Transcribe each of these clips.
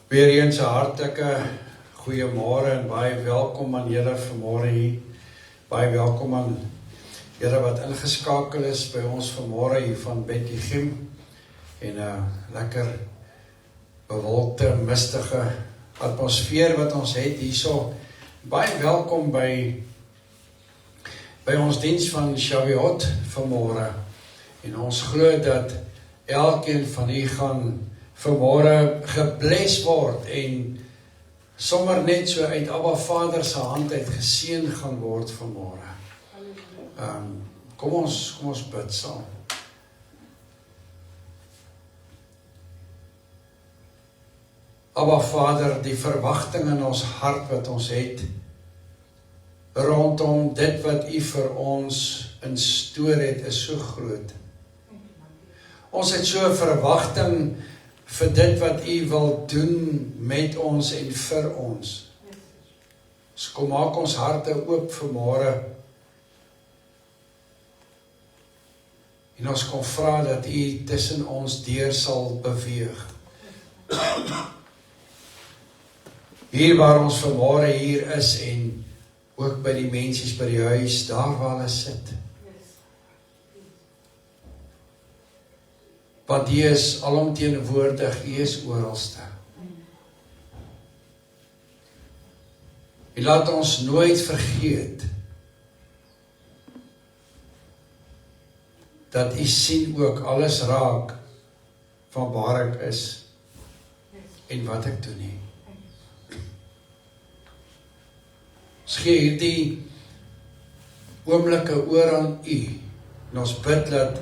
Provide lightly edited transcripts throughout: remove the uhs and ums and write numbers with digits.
Weer eens 'n hartlike goeiemôre en baie welkom aan julle vanmôre hier. Baie welkom aan julle wat ingeskakel is by ons vanmôre hier van Bethlehem en 'n lekker bewolkte, mistige atmosfeer wat ons het hierso. Baie welkom by ons diens van Shavuot vanmôre. En ons glo dat elkeen van u gaan vanmôre gebless word en sommer net so uit Abba Vader se hand uit geseën gaan word vanmôre. Kom ons bid saam. Abba Vader, die verwagting in ons hart wat ons het rondom dit wat u vir ons instoor het, is so groot. Ons het so 'n verwagting vir dit wat u wil doen met ons en vir ons. Dus kom maak ons harte oop vanmôre. En ons kom vra dat u tussen ons deur sal beweeg. Hier waar ons vanmôre hier is en ook by die mensies by die huis, daar waar hulle sit. Want U is alomteenwoordig, U is oralste. U laat ons nooit vergeet dat U sien ook alles raak van waar ek is en wat ek doen nie. Ons gee hierdie oomblikke oor aan U en ons bid dat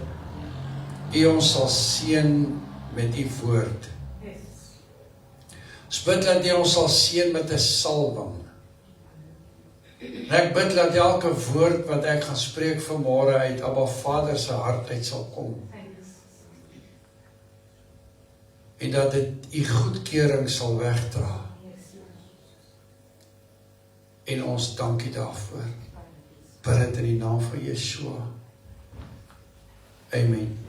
U ons sal seën met U woord. Ons bid dat U ons sal seën met 'n salwing. En ek bid dat elke woord wat ek gaan spreek vanmôre uit Abba Vader se hart uit sal kom. En dat dit U goedkeuring sal wegdra. En ons dankie daarvoor. Bid dit in die naam van Yeshua. Amen.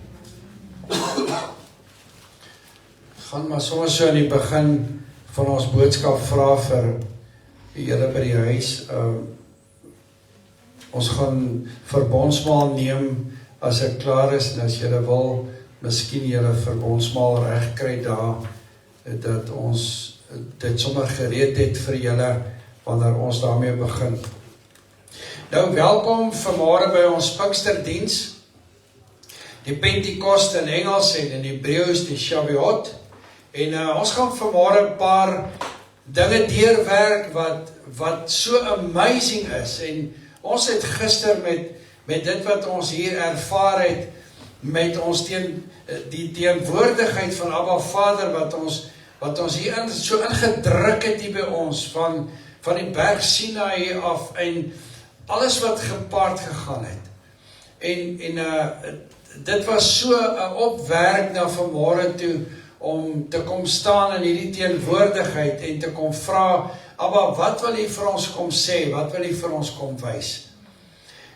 Gaan maar sommer so aan die begin van ons boodskap vra vir julle by die huis. Ons gaan verbondsmaal neem as ek klaar is en as julle wil, miskien julle verbondsmaal reg kry daar, dat ons dit sommer gereed het vir julle wanneer ons daarmee begin. Nou welkom vanmôre by ons Pinksterdiens. Die Pentekost in Engels en in Hebreëus die Shavuot. En ons gaan vanmôre 'n paar dinge deurwerk wat so amazing is. En ons het gister met dit wat ons hier ervaar het, met ons die teenwoordigheid van Abba Vader wat ons hier so ingedruk het hier by ons van die berg Sinai af en alles wat gepaard gegaan het. En dit was so 'n opwerk na vanmôre toe om te kom staan in hierdie teenwoordigheid en te kom vra, Abba, wat wil U vir ons kom sê? Wat wil U vir ons kom wys?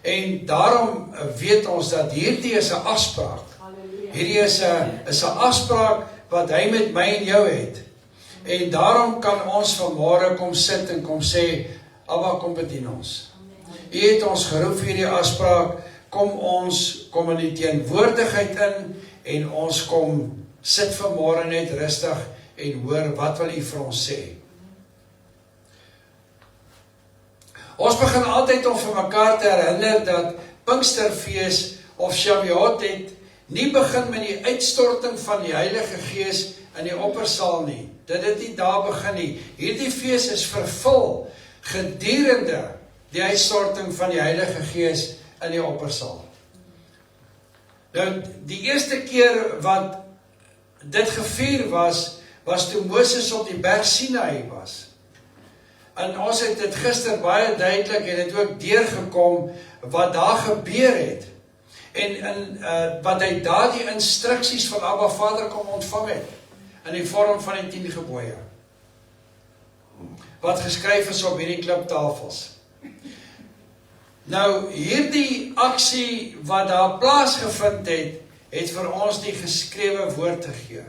En daarom weet ons dat hierdie is 'n afspraak. Hierdie is 'n afspraak wat hy met my en jou het. En daarom kan ons vanmôre kom sit en kom sê, Abba, kom bedien ons. U het ons geroep vir hierdie afspraak. Kom in die teenwoordigheid in en ons kom sit vanmôre net rustig en hoor wat wil U vir ons sê. Ons begin altyd om vir mekaar te herinner dat Pinksterfees of Shavuot het nie begin met die uitstorting van die Heilige Gees in die oppersaal nie. Dit het nie daar begin nie. Hierdie fees is vervul gedurende die uitstorting van die Heilige Gees in die oppersaal. Nou, die eerste keer wat dit gevier was toe Moses op die berg Sinai was. En ons het dit gister baie duidelik en het ook deurgekom wat daar gebeur het. En wat hy daar die instruksies van Abba Vader kom ontvang het, in die vorm van die 10 gebooie. Wat geskryf is op hierdie kliptafels. Nou, hierdie aksie wat daar plaasgevind het vir ons die geskrewe woord gegee.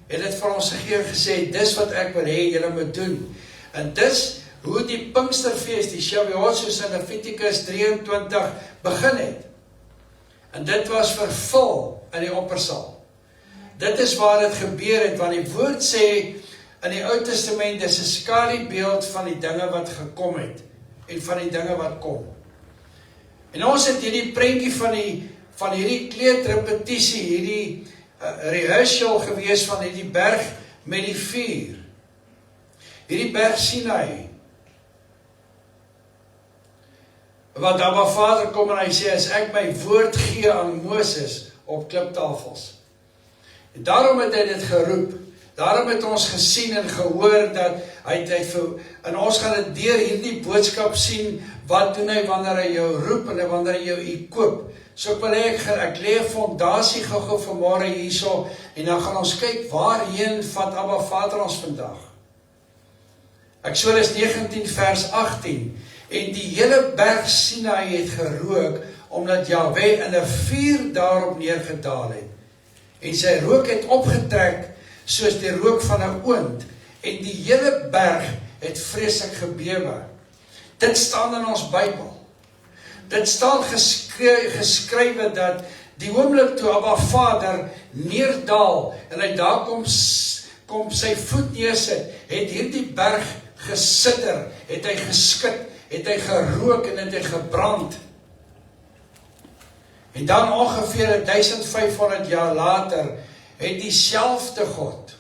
het dit vir ons gegee en gesê, dis wat ek wil hê julle moet doen. En dis hoe die Pinksterfees, die Shavuot soos in Levitikus 23 begin het. En dit was vervul in die oppersaal. Dit is waar dit gebeur het, want die woord sê in die Ou Testament, dis 'n skaliebeeld van die dinge wat gekom het en van die dinge wat kom. En ons het hierdie prentjie van hierdie kleedrepetisie, hierdie rehearsal gewees van hierdie berg met die vuur. Hierdie berg Sinai. Wat Abba Vader kom en hy sê, as ek my woord gee aan Moses op kliptafels. En daarom het hy dit geroep. Daarom het ons gesien en gehoor dat en ons gaan dit deur hierdie boodskap sien, wat doen hy wanneer hy jou roep en wanneer hy jou equip. So ek wil hê, ek lê 'n fondasie gou vanmôre hierso, en dan gaan ons kyk, waarheen vat Abba Vader ons vandag. Eksodus 19 vers 18, en die hele berg Sinai het gerook, omdat Jahweh in 'n vuur daarop neergedaal het. En sy rook het opgetrek, soos die rook van 'n oond, en die hele berg het vreeslik gebewe. Dit staan in ons Bybel. Dit staan geskrywe dat die oomblik toe Abba Vader neerdaal, en hy daar kom sy voet neersit, het hierdie berg gesitter, het hy geskit, het hy gerook en het hy gebrand. En dan ongeveer 1500 jaar later, het diezelfde God,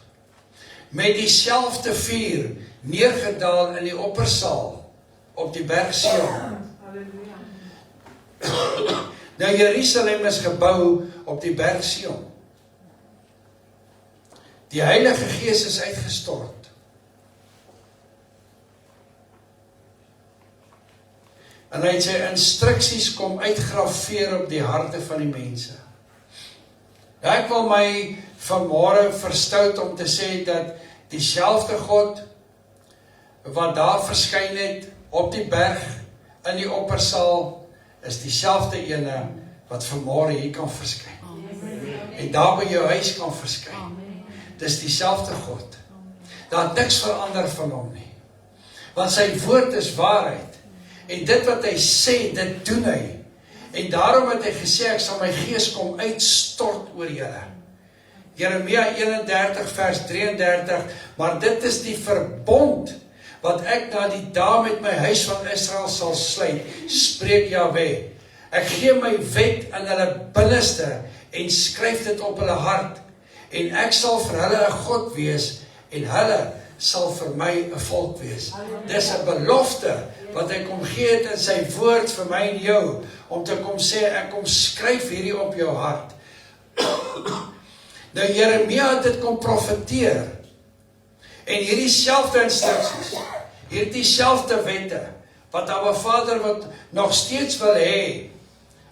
met diezelfde vuur, neergedaal in die oppersaal, op die berg Sion. Nou Jerusalem is gebou op die berg Sion. Die Heilige Gees is uitgestort. En hy het sy instruksies kom uitgrafeer op die harte van die mense. Nou, ek wil my vanmôre verstout om te sê dat diezelfde God wat daar verskyn het op die berg in die oppersaal is diezelfde ene wat vanmôre hier kan verskyn. En daar by jou huis kan verskyn. Dis diezelfde God. Daar het niks verander van hom nie. Want sy woord is waarheid. En dit wat hy sê, dit doen hy. En daarom het hy gesê, ek sal my gees kom uitstort oor julle. Jeremia 31 vers 33, maar dit is die verbond wat ek na die dae met my huis van Israel sal sluit, spreek Jahweh. Ek gee my wet in hulle binneste en skryf dit op hulle hart. En ek sal vir hulle 'n God wees en hulle sal vir my 'n volk wees. Dis 'n belofte wat hy kom gee het in sy woord vir my en jou, om te kom sê, ek kom skryf hierdie op jou hart. Nou Jeremia het dit kom profeteer, en hierdie selfde instruksies, hierdie selfde wette, wat Abba Vader wat nog steeds wil hê,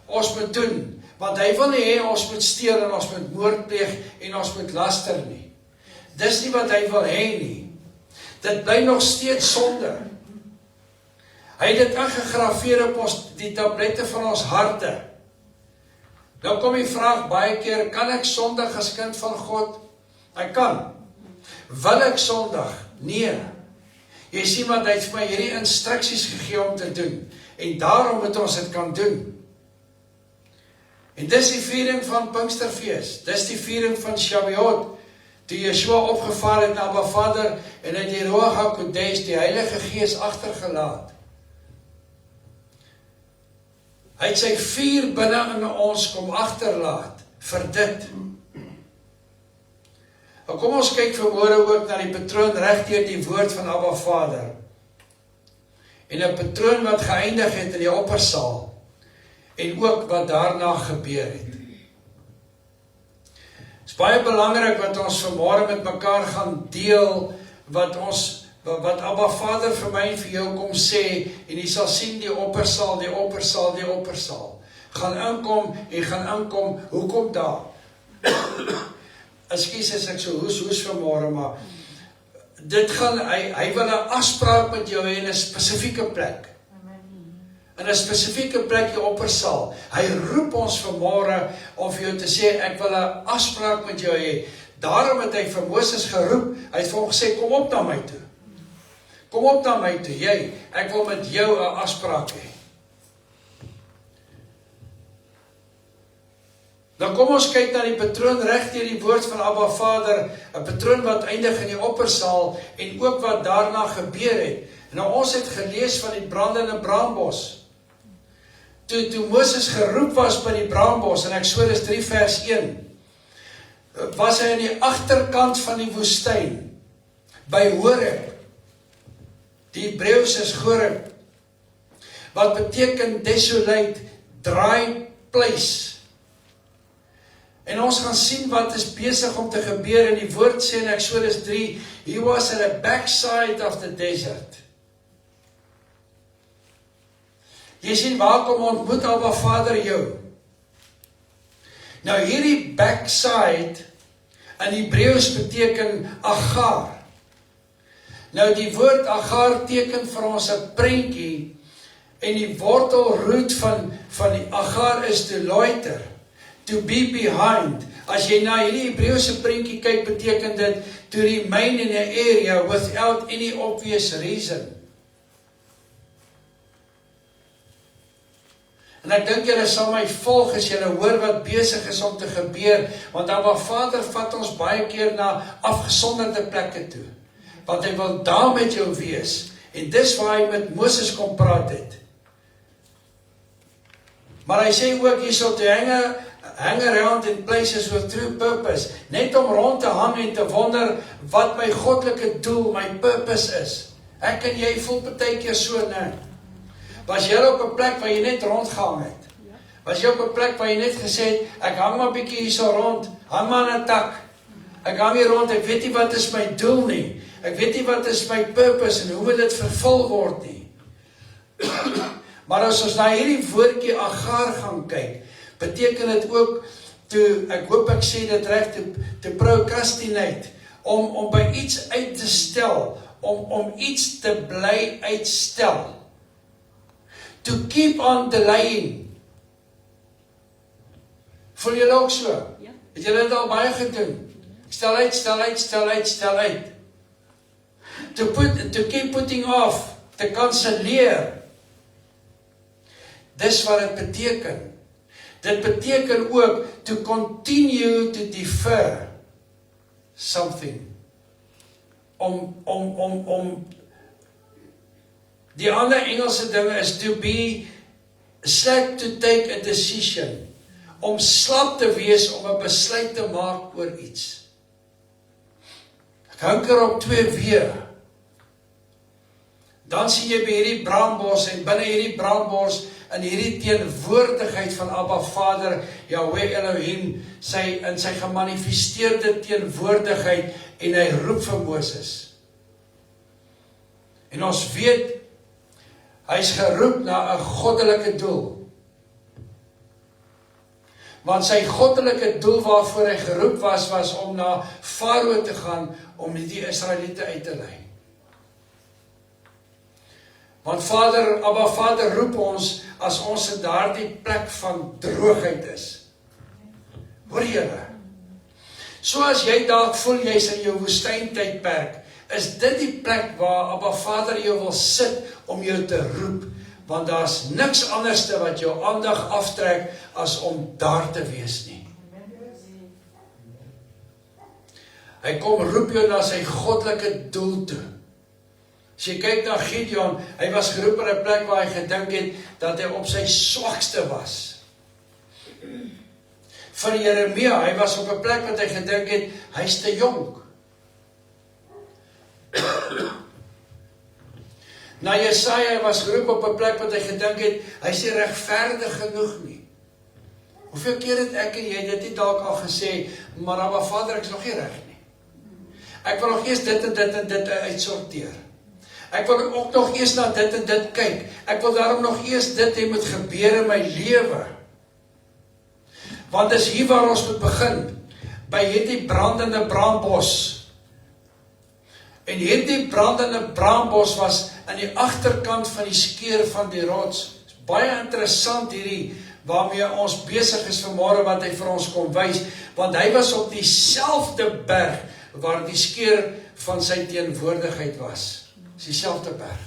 ons moet doen, want hy wil nie hê, ons moet steel en ons moet moord pleeg en ons moet laster nie. Dis nie wat hy wil hê nie. Dit bly nog steeds sonde. Hy het dit ingegrafeer op die tablette van ons harte. Nou kom die vraag baie keer, kan ek sondig as kind van God? Ek kan. Wil ek sondig? Nee. Jy sien wat hy het vir my hierdie instruksies gegee om te doen. En daarom moet ons dit kan doen. En dis die viering van Pinksterfees. Dis die viering van Shavuot. Toe Yeshua opgevaar het na Abba Vader en het die Ruach HaKodesh, die Heilige Gees, agtergelaat. Hy het sy vuur binne in ons kom agterlaat vir dit. Nou kom ons kyk vanmôre ook na die patroon reg deur die woord van Abba Vader. En 'n patroon wat geëindig het in die oppersaal en ook wat daarna gebeur het. Dit is baie belangrik wat ons vanmôre met mekaar gaan deel, wat Abba Vader vir my en vir jou kom sê, en jy sal sien die oppersaal, die oppersaal, die oppersaal. Gaan inkom en gaan inkom, hoekom daar? Ekskuus as ek so hoes vanmôre, maar dit gaan, hy wil 'n afspraak met jou hê in 'n spesifieke plek. In 'n spesifieke plek die oppersaal. Hy roep ons vanmôre om vir jou te sê, ek wil 'n afspraak met jou hê. Daarom het hy vir Moses geroep, hy het vir hom gesê, kom op na my toe. Kom op na my toe, jy, ek wil met jou 'n afspraak hê. Dan kom ons kyk na die patroon reg deur die woord van Abba Vader, 'n patroon wat eindig in die oppersaal en ook wat daarna gebeur het. Nou ons het gelees van die brandende braambos. Toe Moses geroep was by die braambos in Eksodus 3 vers 1, was hy aan die agterkant van die woestyn, by Horeb. Die Hebreëus is Horeb, wat beteken desolate, dry place. En ons gaan sien wat is besig om te gebeur, en die woord sê in Eksodus 3, he was at the backside of the desert. Jy sien, waar kom ontmoet Abba Vader jou? Nou hierdie backside in Hebreëus beteken Agar. Nou die woord Agar teken vir ons 'n prentjie, en die wortelroot van die Agar is to loiter, to be behind. As jy na hierdie Hebreëse prentjie kyk, beteken dit to remain in an area without any obvious reason. En ek dink julle sal my volg as julle hoor wat besig is om te gebeur, want Abba Vader vat ons baie keer na afgesonderde plekke toe, want hy wil daar met jou wees, en dis waar hy met Moses kom praat het. Maar hy sê ook hierso te hang around in places with true purpose, net om rond te hang en te wonder wat my goddelike doel, my purpose is. Ek en jy voel partykeer so, nee. Was jy op 'n plek waar jy net rondgehang het? Was jy op 'n plek waar jy net gesê het, ek hang maar bietjie hierso rond, hang maar aan 'n tak. Ek hang hier rond, ek weet nie wat is my doel nie. Ek weet nie wat is my purpose en hoe moet dit vervul word nie. Maar as ons na hierdie woordjie Agar gaan kyk, beteken dit ook, ek hoop ek sê dit reg, to procrastinate, om by iets uit te stel, om iets te bly uitstel. To keep on delaying. Voel julle ook so? Ja. Het julle dit al baie gedoen? Stel uit, stel uit, stel uit, stel uit. To keep putting off, te kanselleer. Dis wat dit beteken. Dit beteken ook to continue to defer something. Die ander Engelse ding is to be slack to take a decision. Om slap te wees om 'n besluit te maak oor iets. Ek hanker op 2 weer. Dan sien jy by hierdie braambos en binne hierdie braambos in hierdie teenwoordigheid van Abba Vader, Yahweh Elohim, in sy gemanifesteerde teenwoordigheid, en hy roep vir Moses. En ons weet, hy is geroep na 'n goddelike doel. Want sy goddelike doel waarvoor hy geroep was om na Farao te gaan, om die Israeliete uit te lei. Want Abba Vader roep ons, as ons in daardie plek van droogheid is. Hoor julle? So as jy dalk voel jy's in jou woestyntydperk, is dit die plek waar Abba Vader jou wil sit om jou te roep, want daar's niks anderste wat jou aandag aftrek as om daar te wees nie. Hy kom roep jou na sy goddelike doel toe. As jy kyk na Gideon, hy was geroep in 'n plek waar hy gedink het dat hy op sy swakste was. Vir Jeremia, hy was op 'n plek wat hy gedink het, hy's te jonk. Na Jesaja, hy was geroep op 'n plek wat hy gedink het, hy's nie regverdig genoeg nie. Hoeveel keer het ek en jy dit nie dalk al gesê, maar Abba Vader, ek is nog nie reg nie. Ek wil nog eers dit en dit en dit uitsorteer. Ek wil ook nog eers na dit en dit kyk. Ek wil daarom nog eers dit hê moet gebeur in my lewe. Want dis hier waar ons moet begin, by hierdie brandende braambos. En hierdie brandende braambos was aan die agterkant van die skeur van die rots. Dit is baie interessant hierdie waarmee ons besig is vanmôre wat hy vir ons kom wys, want hy was op dieselfde berg waar die skeur van sy teenwoordigheid was. Dis dieselfde berg.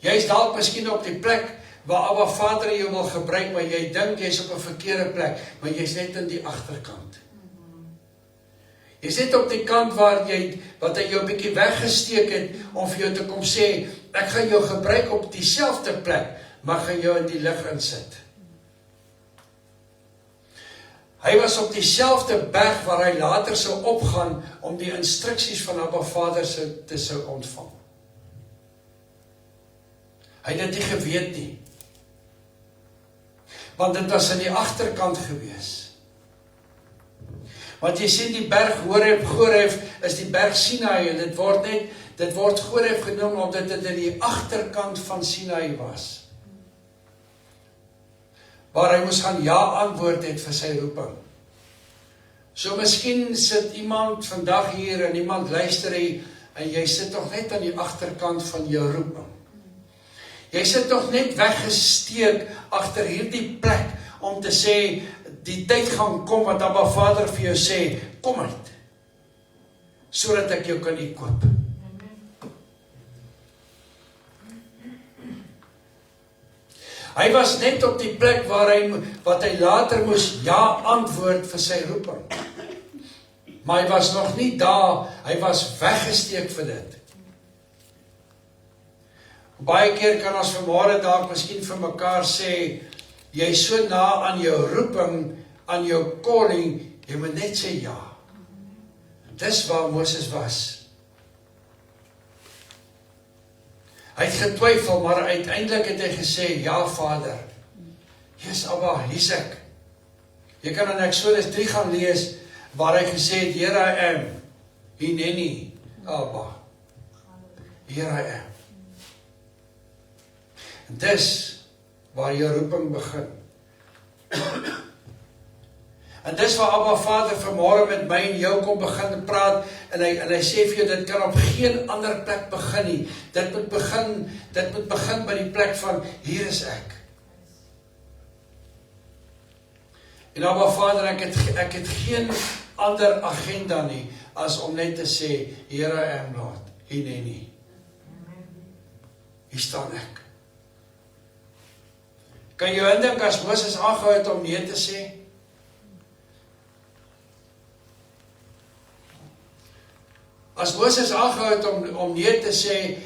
Jy is dalk miskien op die plek waar Abba Vader jou wil gebruik, maar jy dink jy's op 'n verkeerde plek, maar jy's net in die agterkant. Jy's net op die kant waar wat hy jou 'n bietjie weggesteek het, om vir jou te kom sê, ek gaan jou gebruik op dieselfde plek, maar gaan jou in die lig insit. Hy was op dieselfde berg waar hy later sou opgaan, om die instruksies van Abba Vader te sou ontvang. Hy het dit nie geweet nie, want dit was in die agterkant gewees. Want jy sien die berg Horeb is die berg Sinai, en dit word Horeb genoem, omdat dit in die agterkant van Sinai was. Waar hy moes gaan ja antwoord het vir sy roeping. So miskien sit iemand vandag hier, en iemand luister hier, en jy sit nog net aan die agterkant van jou roeping. Jy sit nog net weggesteek agter hierdie plek, om te sê, die tyd gaan kom wat Abba Vader vir jou sê, kom uit, sodat ek jou kan equip. Hy was net op die plek wat hy later moes ja antwoord vir sy roeping. Maar hy was nog nie daar, hy was weggesteek vir dit. Baie keer kan ons vanmôre dalk miskien vir mekaar sê, jy is so na aan jou roeping, aan jou calling, jy moet net sê ja. Dis waar Moses was. Hy het getwyfel, maar uiteindelik het hy gesê, ja Vader, yes Abba, hier's ek. Jy kan in Exodus 3 gaan lees, waar hy gesê het, here I am, hineni, Abba, here I am. En dis waar jou roeping begin. En dis waar Abba Vader vanmôre met my en jou kom begin praat, en hy sê vir jou, dit kan op geen ander plek begin nie. Dit moet begin by die plek van, hier is ek. En Abba Vader, ek het geen ander agenda nie, as om net te sê, here I am Lord, hineni. Hier staan ek. Kan jy indink as Moses aangehou het om nee te sê? As Moses aangehou het om nee te sê,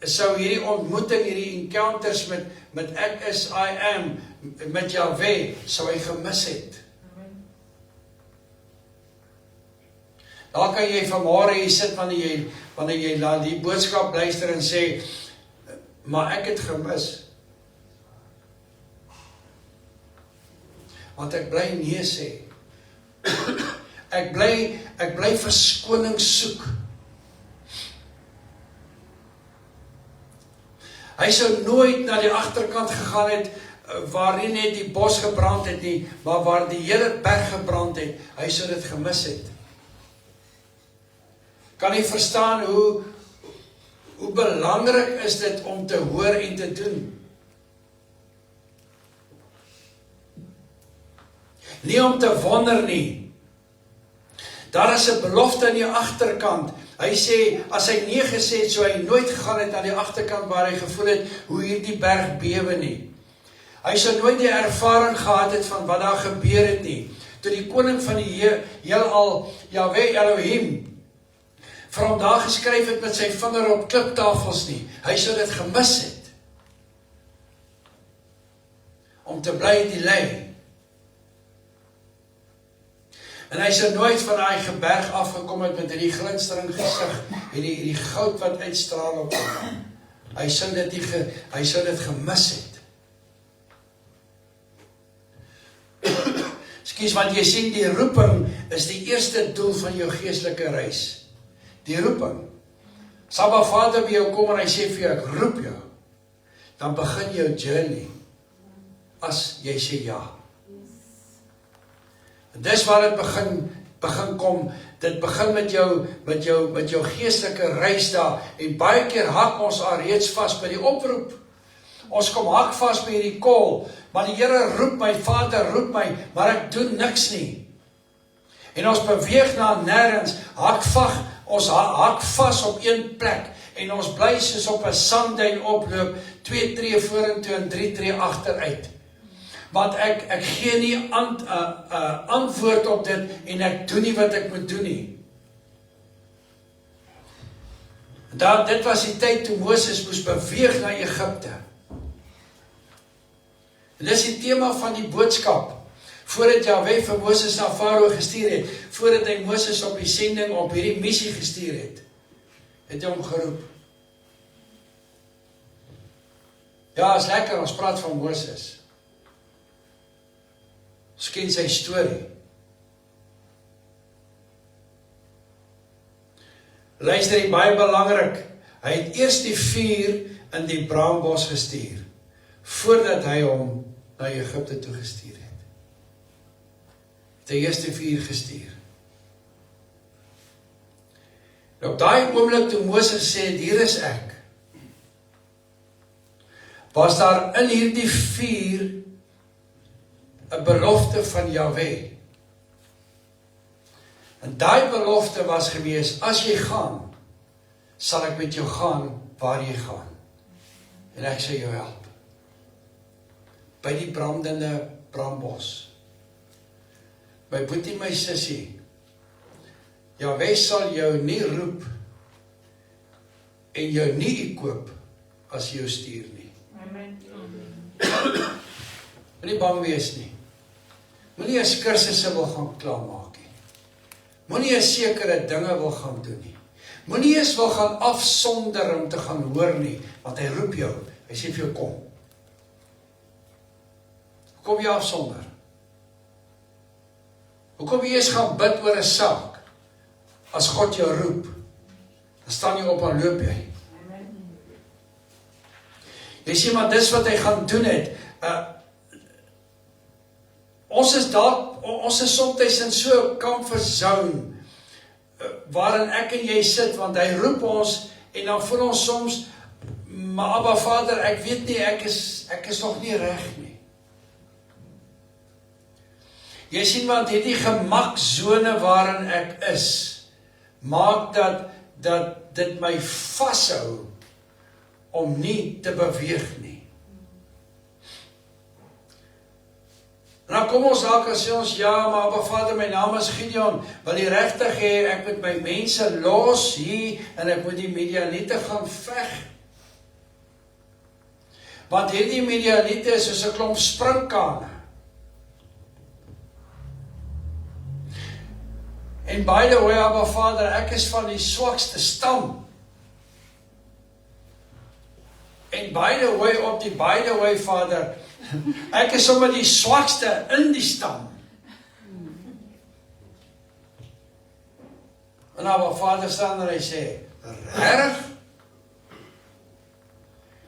sou hierdie ontmoeting, hierdie encounters met ek is, I am, met Yahweh, sou hy gemis het. Daar kan jy vanmôre hier sit, wanneer jy na die boodskap luister en sê, maar ek het gemis. Want ek bly nee sê. Ek bly verskoning soek. Hy sou nooit na die agterkant gegaan het, waar nie net die bos gebrand het nie, maar waar die hele berg gebrand het, hy sou dit gemis het. Kan jy verstaan hoe belangrik is dit om te hoor en te doen? Nie om te wonder nie. Daar is 'n belofte aan die agterkant. Hy sê, as hy nee gesê het, sou hy nooit gegaan het aan die agterkant waar hy gevoel het, hoe hierdie berg bewe nie. Hy sou nooit die ervaring gehad het van wat daar gebeur het nie. Toe die koning van die heelal, Yahweh Elohim, vir hom daar geskryf het met sy vinger op kliptafels nie. Hy sou dit gemis het. Om te bly die lei. En hy sou nooit van daai berg afgekom het met hierdie glinstering gesig, hierdie goud wat uitstraal op hom. Hy sou dit gemis het. Skus, want jy sien, die roeping is die eerste doel van jou geestelike reis. Die roeping. Abba Vader by jou kom en hy sê vir jou, ek roep jou. Dan begin jou journey. As jy sê ja. En dis waar dit begin kom. Dit begin met jou geestelike reis daar. En baie keer hak ons al reeds vas by die oproep. Ons kom hak vas by hierdie call, maar die Here roep my, Vader roep my, maar ek doen niks nie. En ons beweeg na nêrens, ons hak vas op een plek, en ons bly soos op 'n sandduin oploop, 2 tree vorentoe en 3 tree agteruit. Want ek gee nie antwoord op dit, en ek doen nie wat ek moet doen nie. Dit was die tyd toe Moses moes beweeg na Egipte. En dis die tema van die boodskap. Voordat Jahwe vir Moses na Farao gestuur het, voordat hy Moses op die sending, op hierdie missie gestuur het, het hy hom geroep. Ja, is lekker, ons praat van Moses. Ons ken sy storie. Luister, die baie belangrik, hy het eers die vuur in die braambos gestuur, voordat hy hom na Egipte toe gestuur het. Die eerste vuur gestuur. En op daai oomblik toe Moses sê, hier is ek, was daar in hierdie vuur 'n belofte van Jahwe. En daai belofte was gewees, as jy gaan, sal ek met jou gaan waar jy gaan. En ek sal jou help. By die brandende brambos. My boetie, my sussie, Jahwe sal jou nie roep en jou nie ekoop as jy jou stuur nie. Amen. Moenie bang wees nie. Moenie 'n kursusse wil gaan klaarmaak nie. Moenie 'n sekere dinge wil gaan doen nie. Moenie eens wil gaan afsonder om te gaan hoor nie, want hy roep jou. Hy sê vir jou kom. Kom jy afsonder? Hoekom jy eens gaan bid oor 'n saak? As God jou roep, dan staan jy op en loop jy. Jy sê, maar dis wat hy gaan doen het. Ons is soms in so 'n comfort zone, waarin ek en jy sit, want hy roep ons, en dan voel ons soms, maar Abba Vader, ek weet nie, ek is nog nie reg nie. Jy sien, want hierdie gemakzone waarin ek is, maak dat dit my vashou, om nie te beweeg nie. En dan kom ons dalk en sê ons, ja, maar Abba Vader, my naam is Gideon, wil jy regtig hê, ek moet my mense los hier, en ek moet die Midianiete gaan veg. Want hierdie Midianiete is soos 'n klomp sprinkane. En by the way, Abba Vader, ek is van die swakste stam. En by the way, Vader, ek is sommer die swakste in die stam. En Abba Vader staan en hy sê, regtig?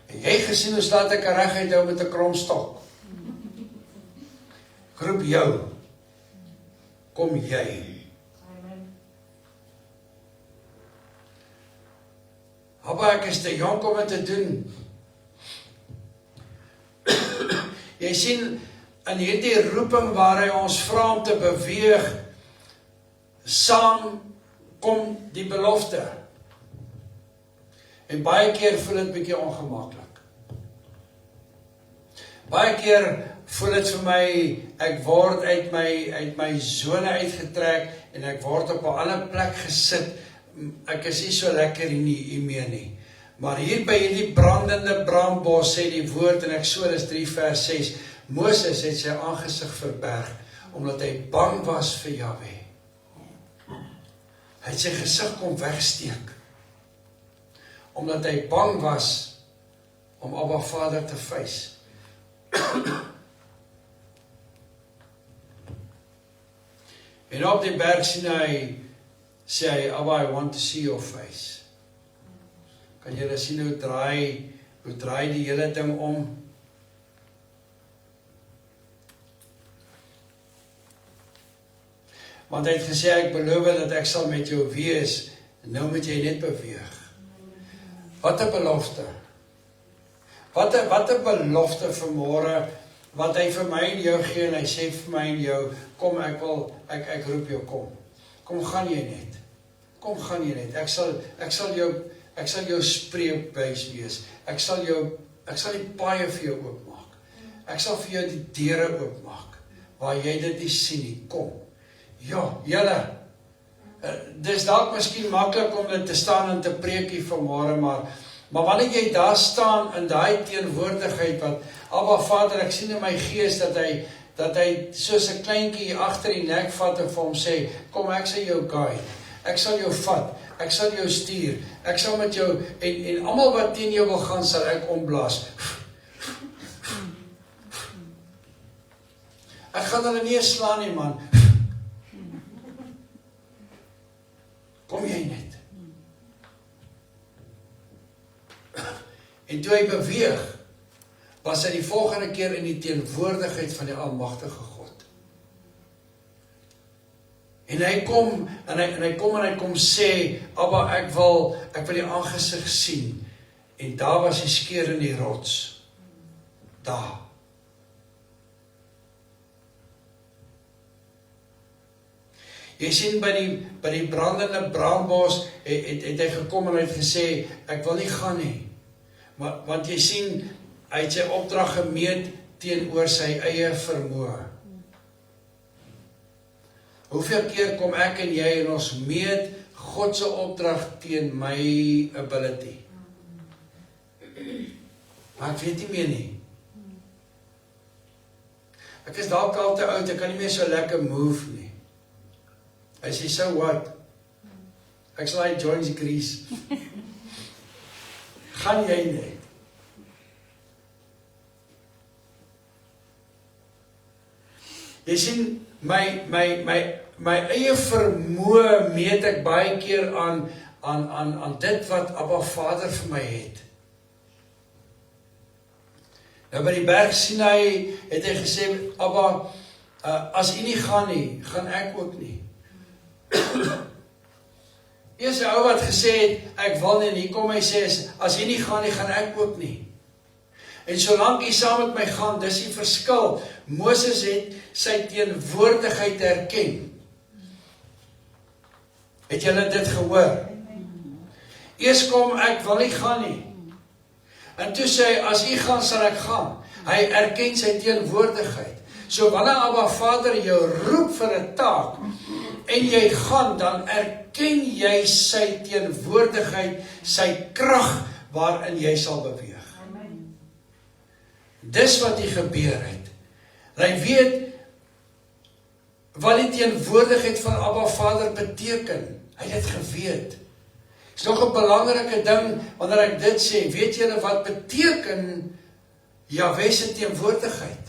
En jy gesien hoe slaat ek reguit hou met 'n kromstok? Ek roep jou, kom jy. Abba, ek is te jonk om dit te doen. Jy sien, in hierdie roeping waar hy ons vra om te beweeg, saam kom die belofte. En baie keer voel dit bietjie ongemaklik. Baie keer voel dit vir my, ek word uit my sone uitgetrek, en ek word op 'n ander plek gesit. Ek is nie so lekker hiermee nie. Maar hier by hierdie brandende brambos sê die woord in Eksodus 3 vers 6, Moses het sy aangesig verberg, omdat hy bang was vir Jahwe. Hy het sy gesig kom wegsteek, omdat hy bang was om Abba Vader te face. En op die berg sê hy, Abba, I want to see your face. Kan julle sien hoe draai die hele ding om? Want hy het gesê, ek beloof dat ek sal met jou wees, en nou moet jy net beweeg. Wat 'n belofte. Wat 'n belofte vanmôre, wat hy vir my en jou gee, en hy sê vir my en jou, kom, ek roep jou, kom. Kom, gaan jy net. Kom, gaan jy net. Ek sal jou spreekbuis wees. Ek sal die paaie vir jou oopmaak. Ek sal vir jou die deure oopmaak, waar jy dit nie sien nie. Kom. Ja, julle, dis dalk miskien maklik om dit te staan en te preek hier vanmôre, maar wanneer jy daar staan in daai teenwoordigheid wat, Abba Vader, ek sien in my gees dat hy soos 'n kleintjie agter die nek vat en vir hom sê, kom, ek sal jou guide, ek sal jou vat, ek sal jou stuur, ek sal met jou, en almal wat teen jou wil gaan, sal ek omblaas. Ek gaan hulle nie slaan nie, man. Kom jy net. En toe hy beweeg, was hy die volgende keer in die teenwoordigheid van die almagtige God. En hy kom sê, Abba, ek wil die aangesig sien. En daar was die skeur in die rots. Daar. Jy sien by die brandende braambos het hy gekom en hy het gesê, ek wil nie gaan nie. Want jy sien, hy het sy opdrag gemeet teenoor sy eie vermoë. Hoeveel keer kom ek en jy en ons meet God se opdrag teen my ability? Maar ek weet nie meer nie. Ek is dalk al te oud, ek kan nie meer so lekker move nie. Hy sê, so what? Ek sal hy joins Greece. Gaan jy net? Jy sien, my eie vermoë meet ek baie keer aan dit wat Abba Vader vir my het. Nou by die berg Sinai het hy gesê, Abba, as U nie gaan nie, gaan ek ook nie. Eers 'n ou wat gesê het, ek wil nie, en hier kom hy sê, as jy nie gaan nie, gaan ek ook nie. En solank jy saam met my gaan, dis die verskil. Moses het sy teenwoordigheid erken. Het julle dit gehoor? Eers kom, ek wil nie gaan nie. En toe sê hy, as jy gaan, sal ek gaan. Hy erken sy teenwoordigheid. So wanneer Abba Vader jou roep vir 'n taak, en jy gaan, dan erken jy sy teenwoordigheid, sy krag waarin jy sal beweeg. Dis wat hier gebeur het. Hy weet wat die teenwoordigheid van Abba Vader beteken. Hy het dit geweet. Is nog 'n belangrike ding wanneer ek dit sê. Weet julle wat beteken Jahwe se teenwoordigheid?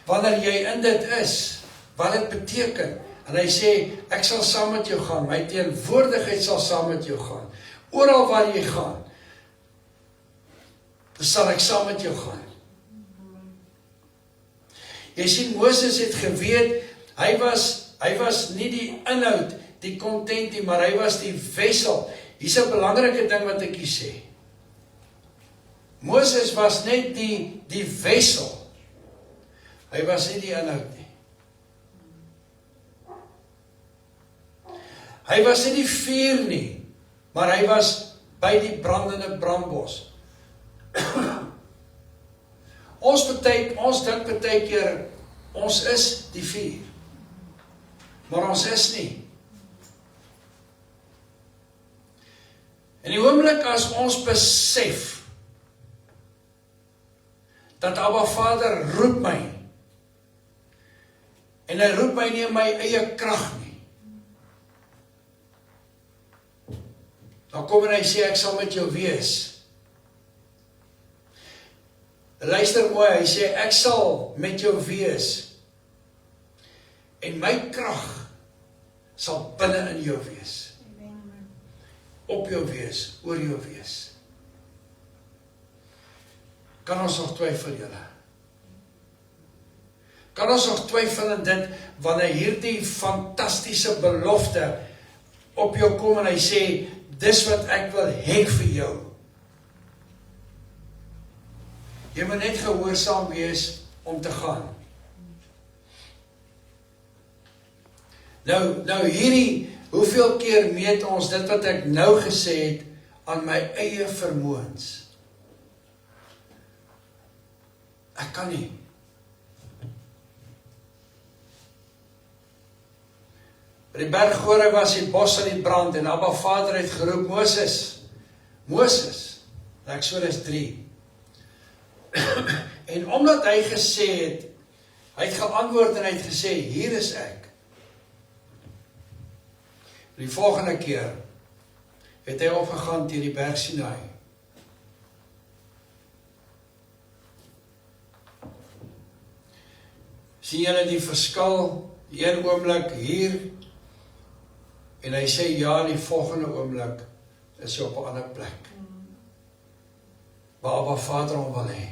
Wanneer jy in dit is, wat dit beteken. En hy sê, ek sal saam met jou gaan. My teenwoordigheid sal saam met jou gaan. Oral waar jy gaan, sal ek saam met jou gaan. Jy sien, Moses het geweet, hy was nie die inhoud, die content nie, maar hy was die wessel. Hier's 'n belangrike ding wat ek hier sê. Moses was net die wessel. Hy was nie die inhoud nie. Hy was nie die vuur nie, maar hy was by die brandende brandbos. Ons dink baie keer, ons is die vuur, maar ons is nie. En die oomblik as ons besef, dat Abba Vader roep my, en hy roep my nie in my eie krag nie, dan kom en hy sê, ek sal met jou wees. Luister mooi, hy sê, ek sal met jou wees. En my krag sal binne in jou wees. Op jou wees, oor jou wees. Kan ons nog twyfel, julle? Kan ons nog twyfel in dit, wanneer hierdie fantastiese belofte op jou kom en hy sê, dis wat ek wil hê vir jou. Jy moet net gehoorsaam wees om te gaan. Nou hierdie, hoeveel keer meet ons dit wat ek nou gesê het, aan my eie vermoëns? Ek kan nie. By die berg Horeb was die bos aan die brand en Abba Vader het geroep, Moses, Eksodus 3. En omdat hy gesê het, hy het geantwoord en hy het gesê, hier is ek. Die volgende keer het hy opgegaan teen die berg Sinai. Sien julle die verskil, die een oomblik hier, en hy sê ja, die volgende oomblik is hy op 'n ander plek. Waar Abba Vader hom wil hê.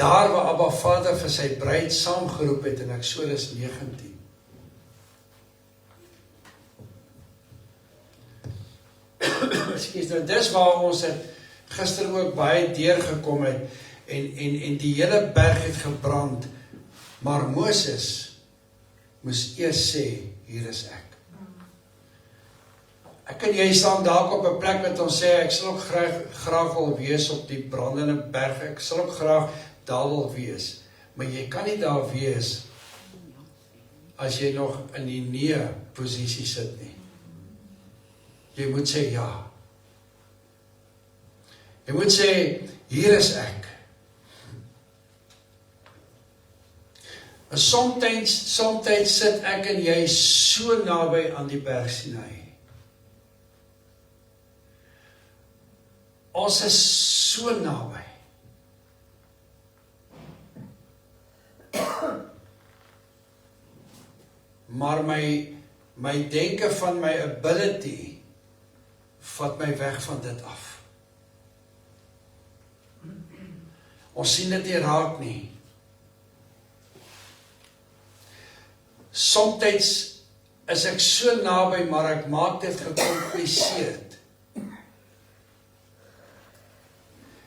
Daar waar Abba Vader vir sy bruid saamgeroep het in Eksodus 19. Ekskuus, nou dis waar ons het gister ook baie deurgekom het en die hele berg het gebrand, maar Moses moes eers sê, hier is ek. Ek en jy staan dalk op 'n plek wat ons sê, ek sal ook graag wil wees op die brandende berg, ek sal ook graag daar wil wees, maar jy kan nie daar wees as jy nog in die nee posisie sit nie. Jy moet sê ja. Jy moet sê, hier is ek. En soms sit ek en jy so naby aan die berg Sinai. Ons is so naby. Maar my denke van my ability vat my weg van dit af. Ons sien dit nie raak nie. Soms is ek so naby, maar ek maak dit gecompliseerd.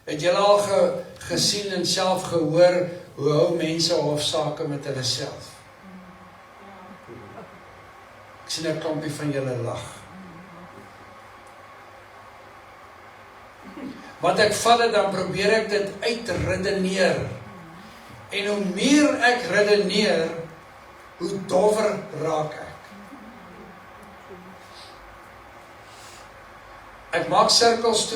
Het julle al gesien en self gehoor, hoe hou mense hofsaake met hulle self? Ek sien 'n klompie van julle lag. Want ek vat dit, dan probeer ek dit uitredeneer. En hoe meer ek redeneer, hoe dowwer raak ek. Ek maak sirkels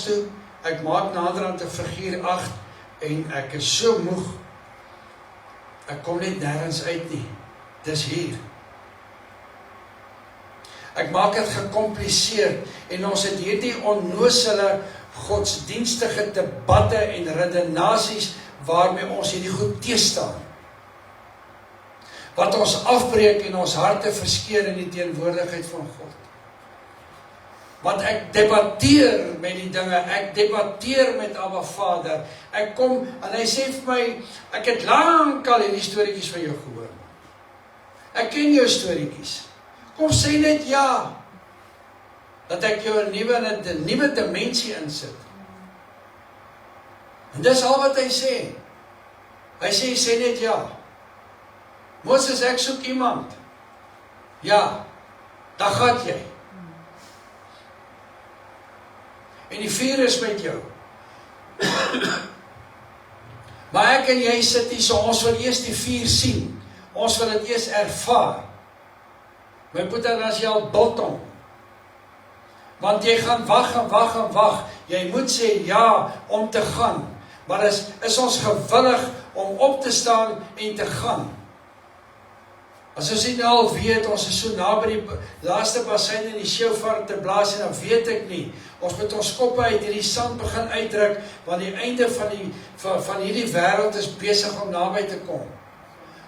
toe, ek maak naderhand 'n figuur 8, en ek is so moeg, ek kom net nêrens uit nie, dis hier. Ek maak dit gecompliseerd, en ons het hierdie onnosele godsdienstige debatte en redenasies, waarmee ons hierdie goed teestaan. Wat ons afbreek en ons harte verskeer in die teenwoordigheid van God. Want ek debatteer met die dinge, ek debatteer met Abba Vader, ek kom, en hy sê vir my, ek het lankal hierdie storieetjies van jou gehoor. Ek ken jou storieetjies. Kom sê net ja, dat ek jou 'n nuwe dimensie insit. En dis al wat hy sê. Hy sê net ja. Moses, ek soek iemand. Ja, daar gaan jy. En die vuur is met jou. Maar ek en jy sit hier, so ons wil eers die vuur sien. Ons wil dit eers ervaar. My boetie, as jy al bottom. Want jy gaan wag. Jy moet sê ja om te gaan. Maar is ons gewillig om op te staan en te gaan? As ons nie al weet, ons is so na by die laaste bassein in die shofar te blaas, en dan weet ek nie, ons moet ons koppe uit hierdie sand begin uitdruk, want die einde van hierdie wêreld is besig om naby te kom.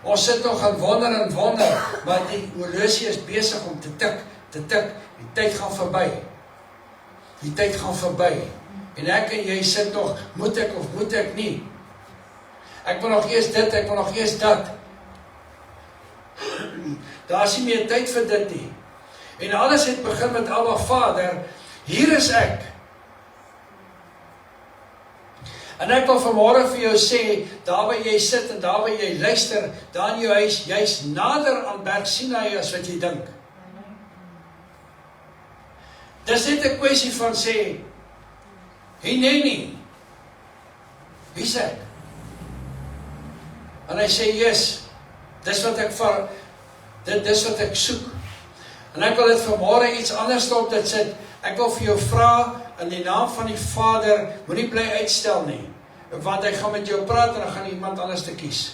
Ons sit nog en wonder, maar die horlosie is besig om te tik, die tyd gaan verby. En ek en jy sit nog, moet ek of moet ek nie? Ek wil nog eers dit, ek wil nog eers dat. Daar is nie meer tyd vir dit nie. En alles het begin met Abba Vader, hier is ek. En ek wil vanmôre vir jou sê, daar waar jy sit en daar waar jy luister, daar in jou huis, jy's nader aan Berg Sinaï as wat jy dink. Dis net 'n kwessie van sê, Hineni, wie's ek? En hy sê, yes, dis wat ek soek. En ek wil dit vanmôre iets anders op dit sit. Ek wil vir jou vra, in die naam van die Vader, moenie bly uitstel nie. Want hy gaan met jou praat en dan gaan iemand anders te kies.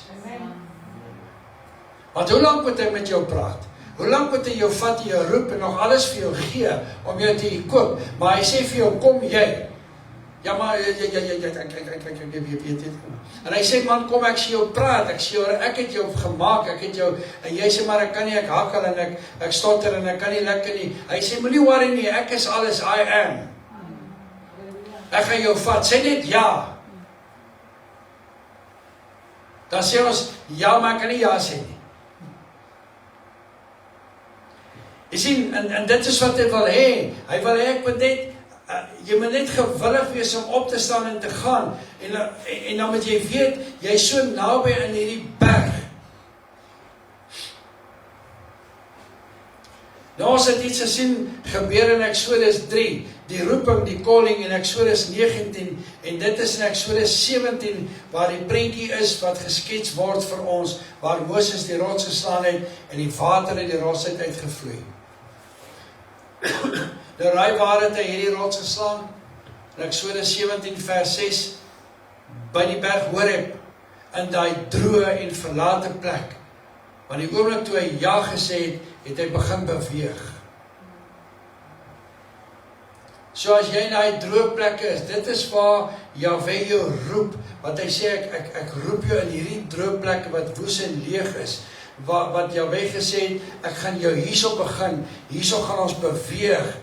Want hoe lank moet hy met jou praat? Hoe lank moet hy jou vat en jou roep en nog alles vir jou gee, om jou te koop? Maar hy sê vir jou, kom jy. Ja, maar, ek weet dit. En hy sê, man, kom, ek sê jou praat, ek het jou gemaak, ek het jou, en jy sê, maar ek kan nie, ek hakkel en ek stotter en ek kan nie lekker nie. Hy sê, moenie worry nie, ek is alles, I am. Ek gaan jou vat, sê net ja. Dan sê ons, ja, maar ek kan nie ja sê nie. Jy sien, en dit is wat hy wil hê. Hy wil hê, ek moet net, jy moet net gewillig wees om op te staan en te gaan. En dan moet jy weet, jy is so naby in hierdie berg. Nou ons het iets gesien gebeur in Exodus 3, die roeping, die calling in Exodus 19, en dit is in Exodus 17, waar die prentjie is wat geskets word vir ons, waar Moses die rots geslaan het, en die water het die rots uitgevloei. Nou raai waar het hy hierdie rots geslaan? In Exodus 17 vers 6, by die berg Horeb, in daai droë en verlate plek. Want die oomblik toe hy ja gesê het, het hy begin beweeg. So as jy in daai droë plekke is, dit is waar Jahweh jou roep, wat hy sê, ek roep jou in hierdie droë plekke wat woes en leeg is, wat Jahweh gesê het, ek gaan jou hierso begin, hierso gaan ons beweeg.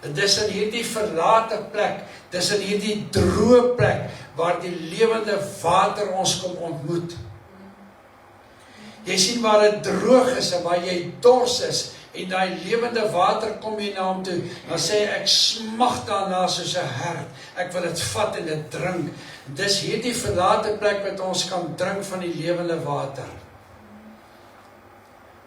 Dis in hierdie verlate plek, dis in hierdie droë plek, waar die lewende water ons kom ontmoet. Jy sien waar dit droog is, en waar jy dors is, en daai lewende water kom jy na hom toe, dan sê ek smag daarna soos 'n hert, ek wil dit vat en dit drink. Dis hierdie verlate plek wat ons kan drink van die lewende water.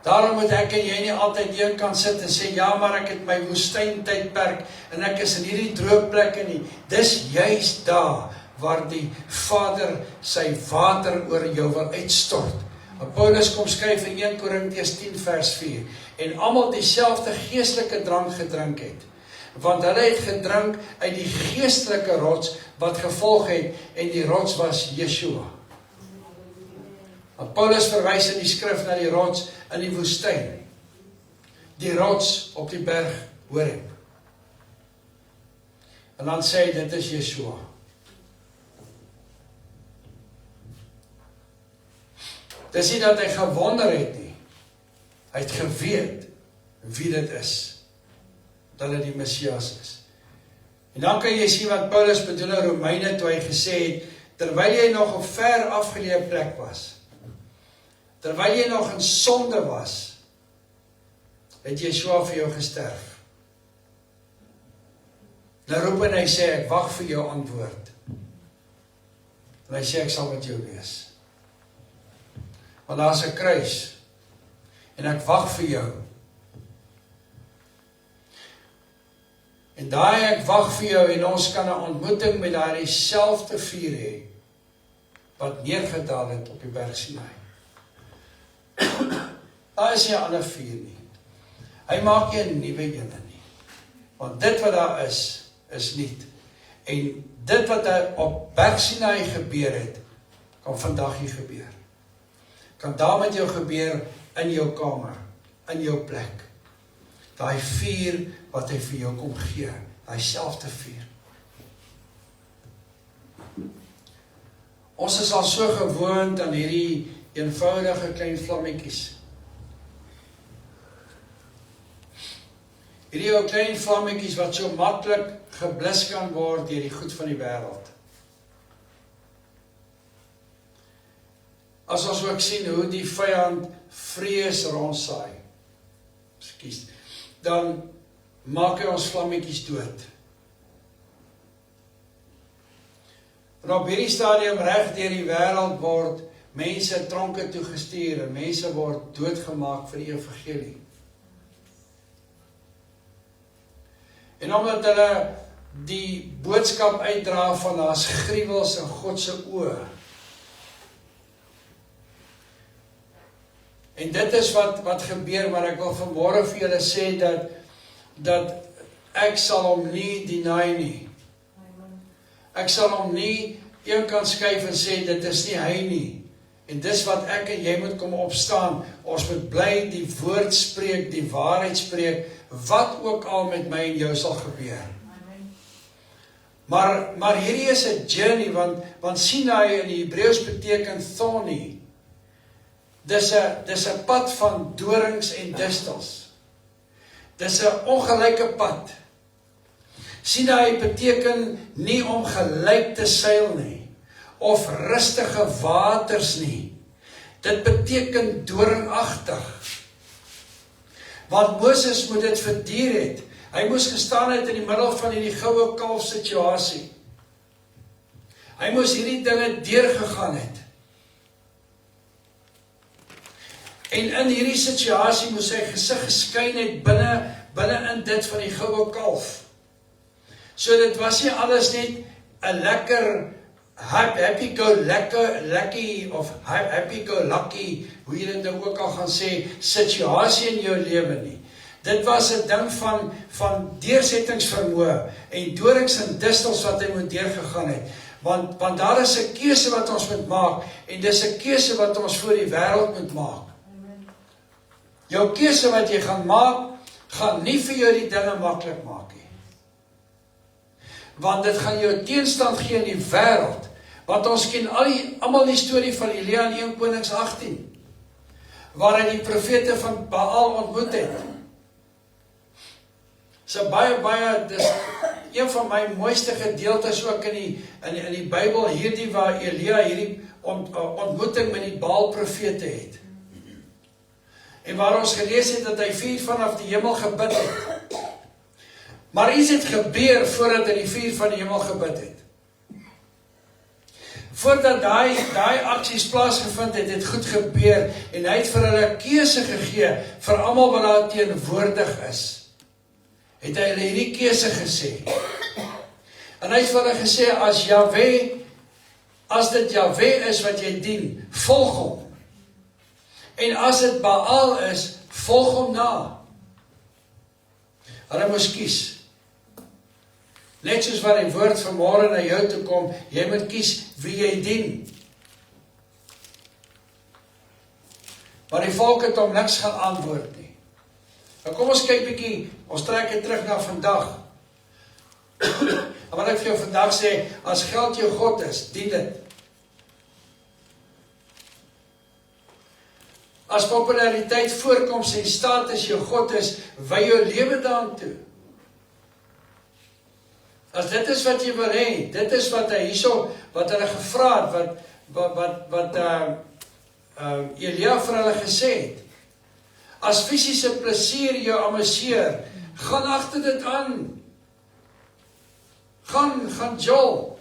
Daarom moet ek en jy nie altyd een kan sit en sê, ja, maar ek het my woestyntydperk, en ek is in hierdie droë plekke nie. Dis juist daar, waar die Vader sy water oor jou wil uitstort. En Paulus kom skryf in 1 Korintiërs 10 vers 4, en almal dieselfde geestelike drank gedrink het, want hulle het gedrink uit die geestelike rots wat gevolg het, en die rots was Yeshua. En Paulus verwys in die skrif na die rots in die woestyn, die rots op die berg Horeb. En dan sê hy, dit is Yeshua. Dis nie dat hy gewonder het nie. Hy het geweet wie dit is. Dat dit die Messias is. En dan kan jy sien wat Paulus bedoel in Romeine toe hy gesê het, terwyl jy nog op ver afgeleë plek was, terwyl jy nog in sonde was, het Yeshua vir jou gesterf. Nou roep en hy sê, ek wag vir jou antwoord. En hy sê, ek sal met jou wees. Want daar is 'n kruis, en ek wag vir jou. En daai ek wag vir jou, en ons kan 'n ontmoeting met daai selfde vuur hê, wat neergedaal het op die berg Sinaï. Daar is nie 'n ander vuur nie. Hy maak nie 'n nuwe een nie. Want dit wat daar is nuut. En dit wat op berg Sinaï gebeur het, kan vandag hier gebeur. Kan daar met jou gebeur in jou kamer, in jou plek. Daai vuur wat hy vir jou kom gee, daai selfde vuur. Ons is al so gewoond aan hierdie eenvoudige klein vlammetjies. Hierdie ou klein vlammetjies wat so maklik geblus kan word deur die goed van die wêreld. as ons ook sien hoe die vyand vrees rondsaai, dan maak hy ons vlammetjies dood. En op hierdie stadium reg deur die wêreld word mense tronke toe gestuur en mense word doodgemaak vir die evangelie. En omdat hulle die boodskap uitdra van daar's gruwels in God se oë. En dit is wat gebeur, maar ek wil vanmôre vir julle sê dat ek sal hom nie deny nie. Ek sal hom nie een kant skuif en sê dit is nie hy nie. En dis wat ek en jy moet kom opstaan. Ons moet bly die woord spreek, die waarheid spreek, wat ook al met my en jou sal gebeur. Maar hierdie is 'n journey, want Sinai in die Hebreëus beteken thorny. Dis 'n pad van dorings en distels. Dis 'n ongelyke pad. Sinai beteken nie om gelyk te seil nie, of rustige waters nie. Dit beteken doringagtig. Want Moses moet dit verduur het. Hy moes gestaan het in die middel van hierdie goue kalf situasie. Hy moes hierdie dinge deurgegaan het. En in hierdie situasie moes sy gesig geskyn het binne in dit van die goue kalf. So dit was nie alles net 'n lekker happy go lucky of happy go lucky, hoe jy dit nou ook al gaan sê, situasie in jou lewe nie. Dit was 'n ding van deursettingsvermoë en dorings en distels wat hy moet deurgegaan het. Want daar is 'n keuse wat ons moet maak en dis 'n keuse wat ons voor die wêreld moet maak. Jou keuse wat jy gaan maak, gaan nie vir jou die dinge maklik maak nie. Want dit gaan jou teenstand gee in die wêreld. Want ons ken almal die storie van Elia in 1 Konings 18, waar hy die profete van Baal ontmoet het. So baie, dis een van my mooiste gedeeltes ook in die Bybel, hierdie waar Elia hierdie ontmoeting met die Baal profete het. En waar ons gelees het dat hy vuur vanaf die hemel gebid het. Maar iets het gebeur voordat hy die vuur van die hemel gebid het. Voordat daai aksies plaasgevind het, het goed gebeur en hy het vir hulle keuse gegee vir almal wat daar teenwoordig is. Het hy hulle hierdie keuse gesê. En hy het vir hulle gesê, as dit Jahwe is wat jy dien, volg hom. En as dit Baal is, volg hom na. Hulle moes kies. Net soos wat die woord vanmôre na jou toe kom, jy moet kies wie jy dien. Maar die volk het hom niks gaan antwoord nie. Nou kom ons kyk bietjie, ons trek dit terug na vandag. En wat ek vir jou vandag sê, as geld jou God is, dien dit. As populariteit, voorkoms en status jou God is, wy jou lewe daartoe. As dit is wat jy wil hê, dit is wat hy hierso, wat hulle gevra het, wat Elia vir hulle gesê het. As fisiese plesier jou amuseer, gaan agter dit aan. Gaan jol.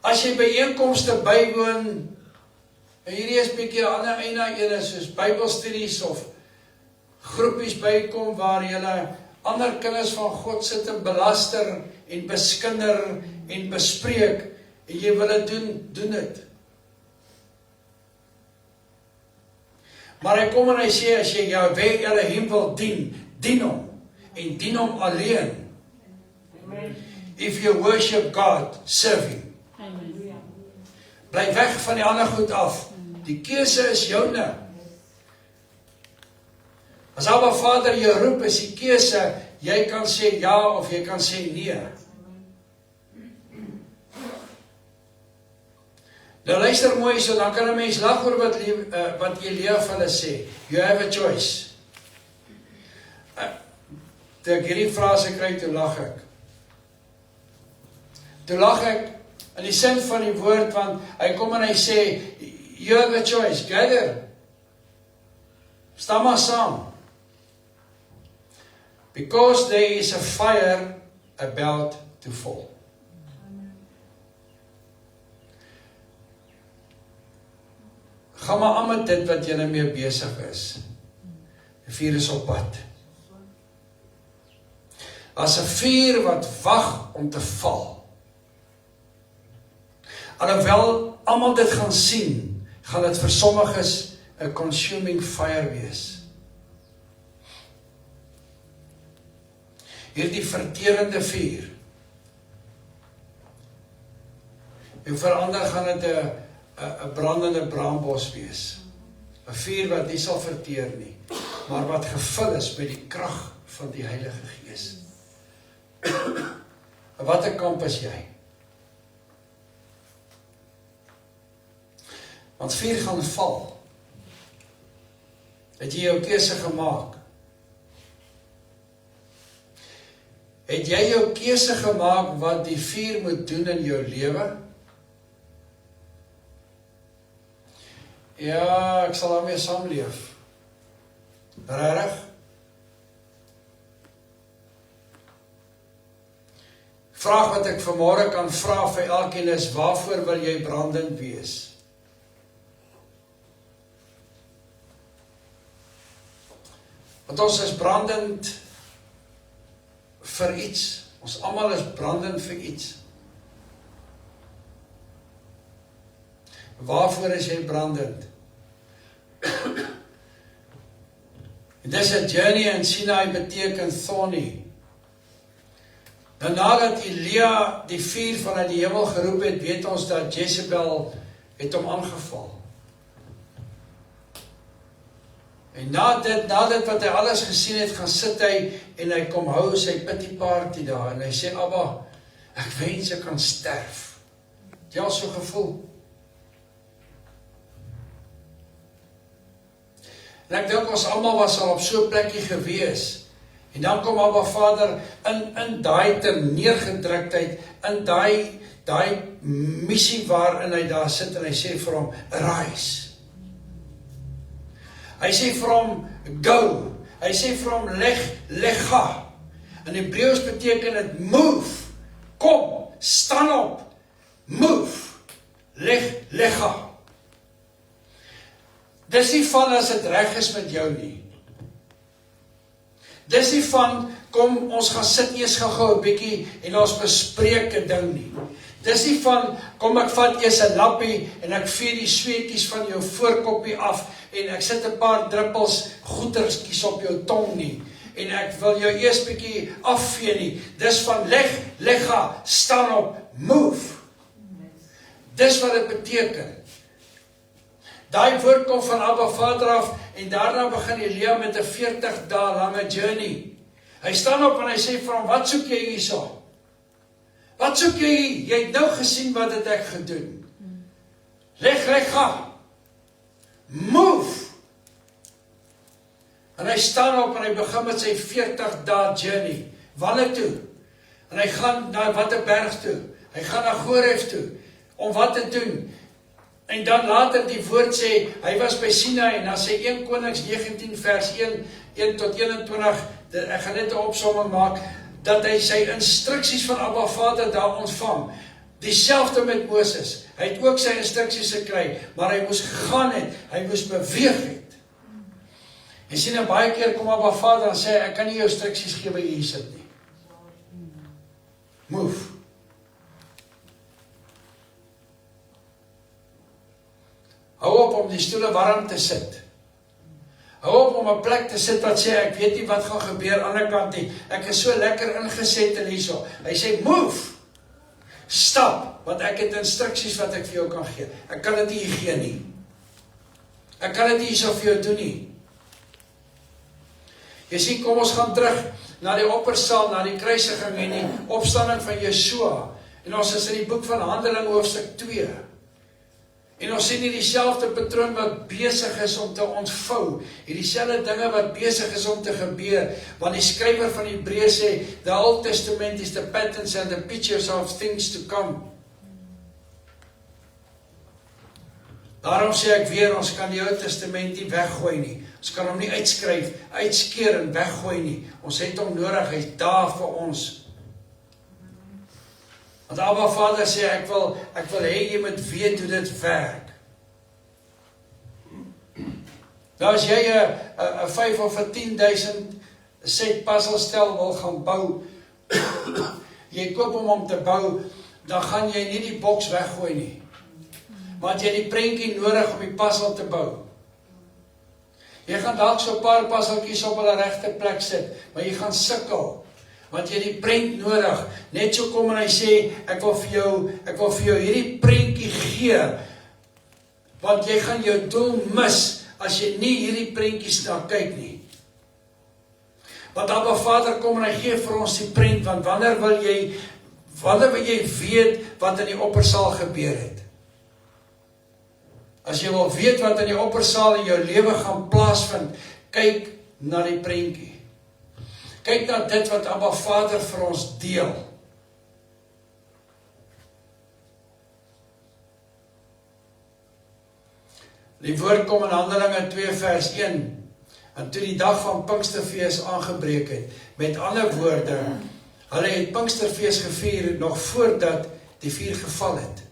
As jy byeenkomste bywoon, en hierdie is bietjie ander ene soos Bybelstudies of groepies bykom waar julle ander kinders van God sit en belaster en beskinder en bespreek en jy wil dit doen dit. Maar hy kom en hy sê, as jy Jahwe Elohim wil dien hom en dien hom alleen. If you worship God, serve him. Bly weg van die ander goed af. Die keuse is joune. As Abba Vader jou roep, is die keuse, jy kan sê ja of jy kan sê nee. Nou luister mooi, so dan kan 'n mens lag oor wat Elia vir hulle sê. You have a choice. Toe ek hierdie frase kry, toe lag ek. In die sin van die woord, want hy kom en hy sê, you have a choice, gather. Staan maar saam. Because there is a fire about to fall. Gaan maar aan met dit wat jy mee besig is. Die vuur is op pad. As 'n vuur wat wag om te val. Alhoewel almal dit gaan sien, gaan dit vir sommiges 'n consuming fire wees. Hierdie verterende vuur. En vir ander gaan dit 'n brandende braambos wees. 'n Vuur wat nie sal verteer nie, maar wat gevul is met die krag van die Heilige Gees. En watter kamp is jy? Want vuur gaan val. Het jy jou keuse gemaak? Het jy jou keuse gemaak wat die vuur moet doen in jou lewe? Ja, ek sal daarmee saamleef. Regtig? Vraag wat ek vanmôre kan vra vir elkeen is, waarvoor wil jy brandend wees? Want ons is brandend vir iets. Ons almal is brandend vir iets. Waarvoor is jy brandend? Dis 'n journey in Sinai beteken thorny. En nadat Elia die vuur vanuit die hemel geroep het, weet ons dat Jezebel het hom aangeval. En na dit wat hy alles gesien het, gaan sit hy en hy kom hou sy pity party daar en hy sê, Abba, ek wens ek kan sterf. Het jy al so gevoel? En ek dink ons almal was al op so 'n plekkie gewees. En dan kom Abba Vader in daai neergedruktheid, in daai missie waarin hy daar sit en hy sê vir hom, arise. Hy sê vir hom, go. Hy sê vir hom, lega. In Hebreëus beteken dit move. Kom, staan op. Move. Lega. Dis nie van as dit reg is met jou nie. Dis nie van, kom ons gaan sit eers gou 'n bietjie en ons bespreek 'n ding nie. Dis nie van, kom ek vat eers 'n lappie en ek vee die sweetjies van jou voorkoppie af en ek sit 'n paar druppels goetertjies op jou tong nie. En ek wil jou eers bietjie afvee nie. Dis van lega, staan op, move. Dis wat dit beteken. Daai woord kom van Abba Vader af en daarna begin Elia met 'n 40 dae lange journey. Hy staan op en hy sê vir hom, wat soek jy hierso? Wat soek jy hier? Jy het nou gesien wat het ek gedoen. Lega. Move. En hy staan op en hy begin met sy 40 dae journey. Wanneer toe? En hy gaan na watter berg toe? Hy gaan na Horeb toe. Om wat te doen? En dan later die woord sê, hy was by Sinai en dan sê 1 Konings 19 vers 1 tot 21, ek gaan net 'n opsomming maak, dat hy sy instruksies van Abba Vader daar ontvang. Dieselfde met Moses. Hy het ook sy instruksies gekry, maar hy moes gegaan het, hy moes beweeg het. En sien nou baie keer kom Abba Vader en sê, ek kan nie jou instruksies gee waar jy hier sit nie. Move. Hou op om die stoele warm te sit. Hou op om 'n plek te sit wat sê, ek weet nie wat gaan gebeur aan die ander kant nie. Ek is so lekker ingeset hierso. Hy sê, move. Stap, want ek het instruksies wat ek vir jou kan gee. Ek kan dit nie gee nie. Ek kan dit nie hierso vir jou doen nie. Jy sien, kom ons gaan terug na die oppersaal, na die kruisiging en die opstanding van Yeshua. En ons is in die boek van Handelinge hoofstuk 2. En ons sien hier dieselfde patroon wat besig is om te ontvou. Hier dieselfde dinge wat besig is om te gebeur. Want die skrywer van Hebreë sê, the Old Testament is the patterns and the pictures of things to come. Daarom sê ek weer, ons kan die Ou Testament nie weggooi nie. Ons kan hom nie uitskryf, uitskeer en weggooi nie. Ons het hom nodig, hy is daar vir ons. Want Abba Vader sê, ek wil hê jy moet weet hoe dit werk. Nou as jy 'n 5 of 'n 10.000 set puzzelstel wil gaan bou, jy koop hom om te bou, dan gaan jy nie die boks weggooi nie. Want jy die prentjie nodig om die puzzel te bou. Jy gaan dalk so 'n paar puzzeltjies op hulle regte plek sit, maar jy gaan sukkel, want jy die prent nodig. Net so kom en hy sê, ek wil vir jou hierdie prentjie gee, want jy gaan jou doel mis, as jy nie hierdie prentjies na kyk nie. Want Abba Vader kom en hy gee vir ons die prent, want wanneer wil jy weet wat in die oppersaal gebeur het? As jy wil weet wat in die oppersaal in jou lewe gaan plaasvind, kyk na die prentjie. Kyk na dit wat Abba Vader vir ons deel. Die woord kom in Handelinge 2 vers 1. En toe die dag van Pinksterfees aangebreek het, met ander woorde, hulle het Pinksterfees gevier nog voordat die vuur geval het.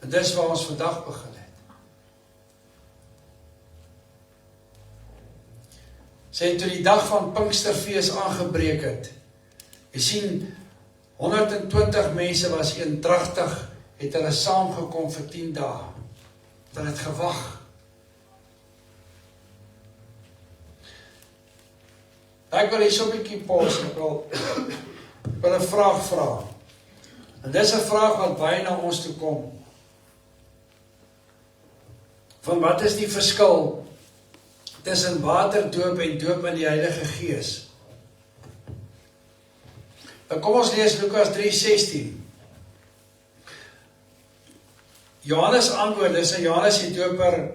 En dis waar ons vandag begin het. Sê toe die dag van Pinksterfees aangebreek het, jy sien 120 mense was eendragtig, het hulle saamgekom vir 10 dae. Hulle het gewag. Ek wil hier so 'n bietjie pause, ek wil 'n vraag vra. En dis 'n vraag wat baie na ons toe kom. Van wat is die verskil tussen waterdoop en doop in die Heilige Gees? En kom ons lees Lukas 3:16. Johannes antwoord, dis Johannes die doper,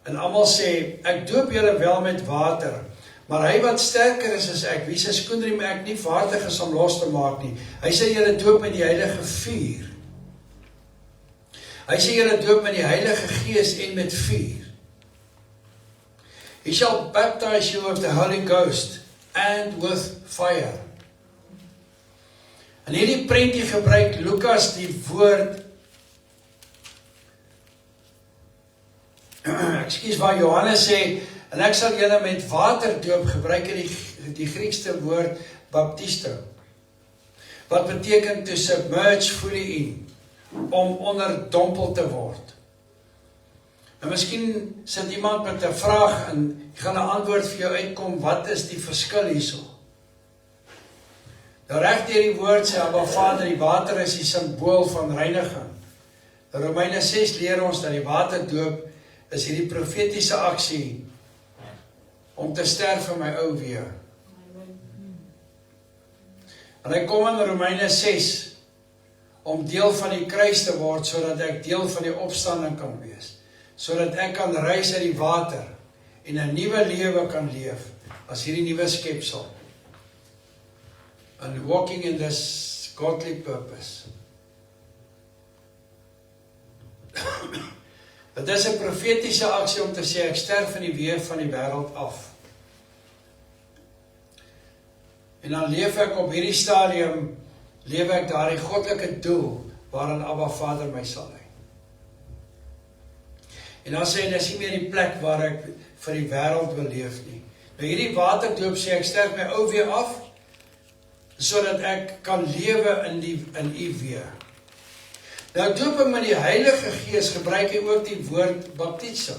en almal sê, ek doop julle wel met water, maar hy wat sterker is as ek, wie se skoenriem ek nie vaardig is om los te maak nie. Hy sê julle doop met die Heilige Vuur. Hy sê julle doop met die Heilige Gees en met vuur. He shall baptize you with the Holy Ghost and with fire. En hierdie prentjie gebruik Lukas die woord waar Johannes sê, en ek sal julle met water doop, gebruik die Griekse woord baptisto, wat beteken to submerge fully in, om onderdompel te word. En miskien sit iemand met 'n vraag, en jy gaan 'n antwoord vir jou uitkom, wat is die verskil hierso? Nou reg deur die woord sê Abba Vader, die water is die simbool van reiniging. In Romeine 6 leer ons dat die waterdoop is hierdie profetiese aksie om te sterf vir my ou weer. En hy kom in Romeine 6 om deel van die kruis te word, sodat ek deel van die opstanding kan wees, sodat ek kan reis uit die water en 'n nuwe lewe kan leef as hierdie nuwe skepsel. And walking in this godly purpose. Dit is 'n profetiese aksie om te sê, ek sterf in die weë van die wêreld af. En dan leef ek op hierdie stadium, leef ek daardie goddelike doel, waarin Abba Vader my sal lei. En dan sê hy, dis nie meer die plek waar ek vir die wêreld wil leef nie. Nou hierdie waterdoop sê, ek sterf my ou weer af, sodat ek kan lewe in u weer. Nou dooping met die Heilige Gees gebruik hy ook die woord baptiso.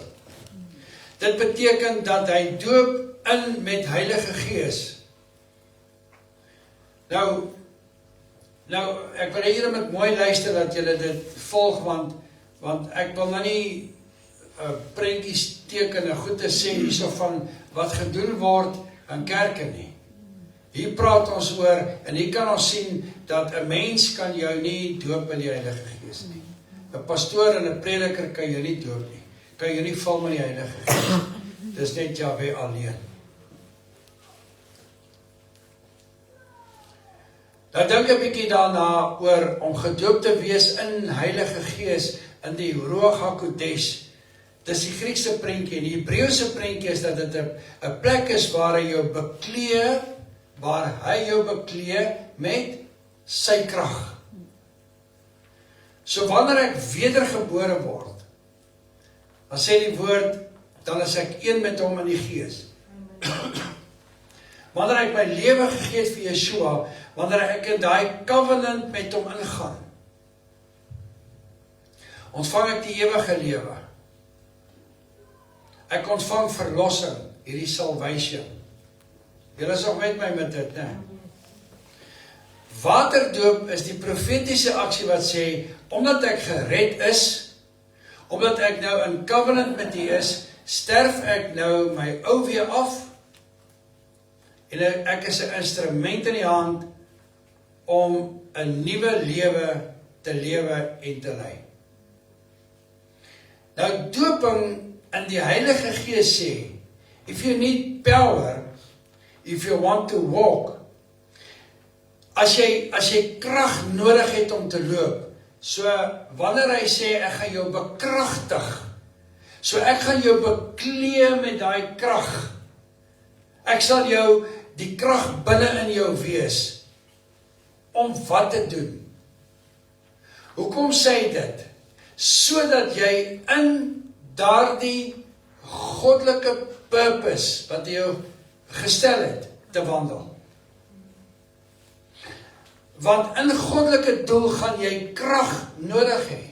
Dit beteken dat hy doop in met Heilige Gees. Nou ek wil hê julle moet mooi luister dat julle dit volg, want ek wil nou nie prentjies teken en goed te sê hierso van wat gedoen word in kerke nie. Hier praat ons oor, en hier kan ons sien dat 'n mens kan jou nie doop in die Heilige Gees nie. 'n pastoor en 'n prediker kan jou nie doop nie. Kan jou nie vul met die Heilige Gees. Dis net Jahwe alleen. Nou dink 'n bietjie daarna oor om gedoop te wees in Heilige Gees in die Ruach HaKodesh, Dis die Griekse prentjie, en die Hebreëse prentjie is dat dit 'n plek is waar hy jou beklee, met sy krag. So wanneer ek wedergebore word, dan sê die woord, dan is ek een met hom in die gees. Wanneer ek my lewe gegee het vir Yeshua, wanneer ek in daai covenant met hom ingaan, ontvang ek die ewige lewe. Ek ontvang verlossing, hierdie salvation. Julle is nog met my met dit, né? Waterdoop is die profetiese aksie wat sê, omdat ek gered is, omdat ek nou in covenant met U is, sterf ek nou my ou weer af, en ek is 'n instrument in die hand, om 'n nuwe lewe te lewe en te lei. Nou, dooping in die Heilige Gees sê, if you need power, if you want to walk, as jy krag nodig het om te loop, so wanneer hy sê, ek gaan jou bekragtig, so ek gaan jou beklee met daai krag, ek sal jou die krag binne in jou wees, om wat te doen. Hoekom sê hy dit? Sodat jy in daardie goddelike purpose, wat hy jou gestel het, te wandel. Want in goddelike doel gaan jy krag nodig hê.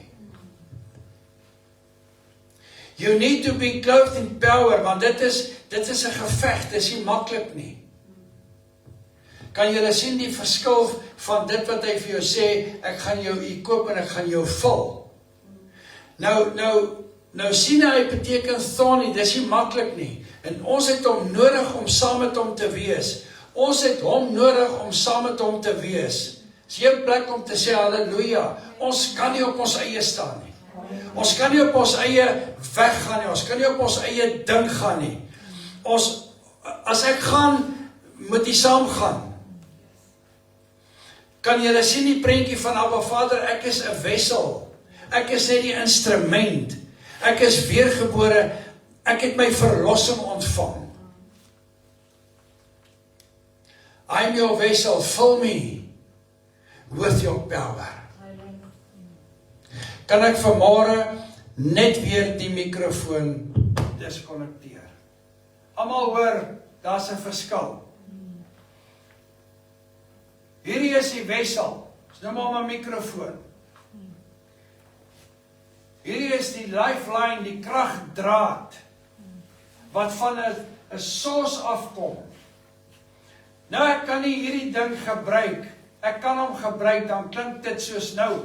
You need to be clothed in power, want dit is 'n geveg, dit is nie maklik nie. Kan julle sien die verskil van dit wat hy vir jou sê, ek gaan jou koop en ek gaan jou vul. Nou sien hy beteken thorny, dis nie maklik nie. En ons het hom nodig om saam met hom te wees. Ons het hom nodig om saam met hom te wees. Dis een plek om te sê halleluja. Ons kan nie op ons eie staan nie. Ons kan nie op ons eie weg gaan nie. Ons kan nie op ons eie ding gaan nie. As ek gaan, moet jy saam gaan. Kan julle sien die prentjie van Abba Vader, ek is 'n wessel. Ek is net die instrument. Ek is weergebore. Ek het my verlossing ontvang. I'm your vessel, fill me with your power. Kan ek vanmôre net weer die mikrofoon diskonnekteer? Almal hoor, daar's 'n verskil. Hierdie is die wessel. Dis nou maar 'n mikrofoon. Hierdie is die lifeline, die kragdraad, wat van 'n source afkom. Nou ek kan nie hierdie ding gebruik. Ek kan hom gebruik, dan klink dit soos nou.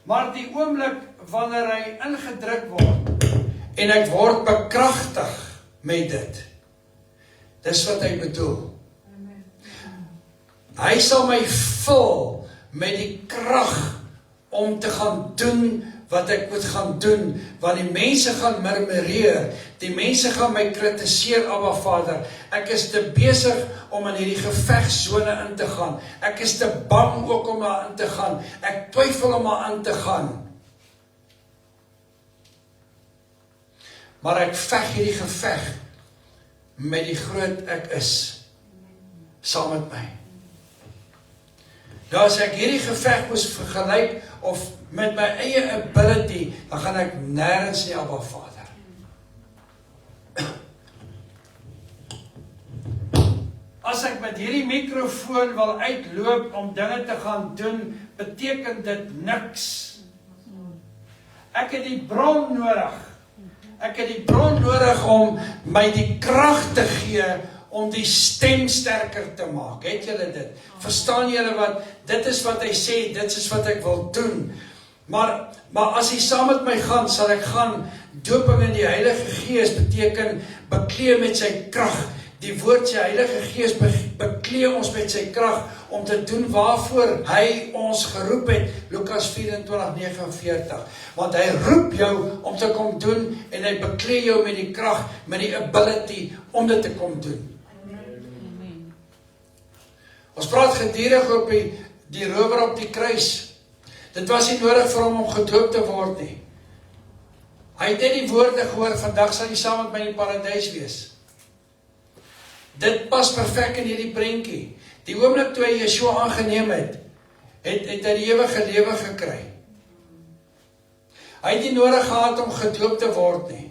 Maar die oomblik wanneer hy ingedruk word, en ek word bekragtig met dit, dis wat hy bedoel. Hy sal my vul met die krag om te gaan doen wat ek moet gaan doen, want die mense gaan murmureer, die mense gaan my kritiseer, Abba Vader, ek is te besig om in hierdie gevegszone in te gaan, ek is te bang ook om daar in te gaan, ek twyfel om daar in te gaan, maar ek veg hierdie geveg, met die groot ek is, saam met my. Nou as ek hierdie geveg moes vergelyk, of met my eie ability, dan gaan ek nêrens nie, Abba Vader. As ek met hierdie mikrofoon wil uitloop om dinge te gaan doen, beteken dit niks. Ek het die bron nodig. Ek het die bron nodig om my die krag te gee, om die stem sterker te maak. Het julle dit? Verstaan julle wat? Dit is wat hy sê, dit is wat ek wil doen. Maar as hy saam met my gaan, sal ek gaan. Doping in die Heilige Gees beteken beklee met sy krag. Die woord sê Heilige Gees beklee ons met sy krag om te doen waarvoor hy ons geroep het. Lukas 24:49. Want hy roep jou om te kom doen en hy beklee jou met die krag, met die ability om dit te kom doen. Ons praat gedurig op die rower op die kruis. Dit was nie nodig vir hom om gedoop te word nie. Hy het net die woorde gehoor, vandag sal jy saam met my in die paradys wees. Dit pas perfek in hierdie prentjie. Die oomblik toe hy Yeshua aangeneem het hy die ewige lewe gekry. Hy het nie nodig gehad om gedoop te word nie.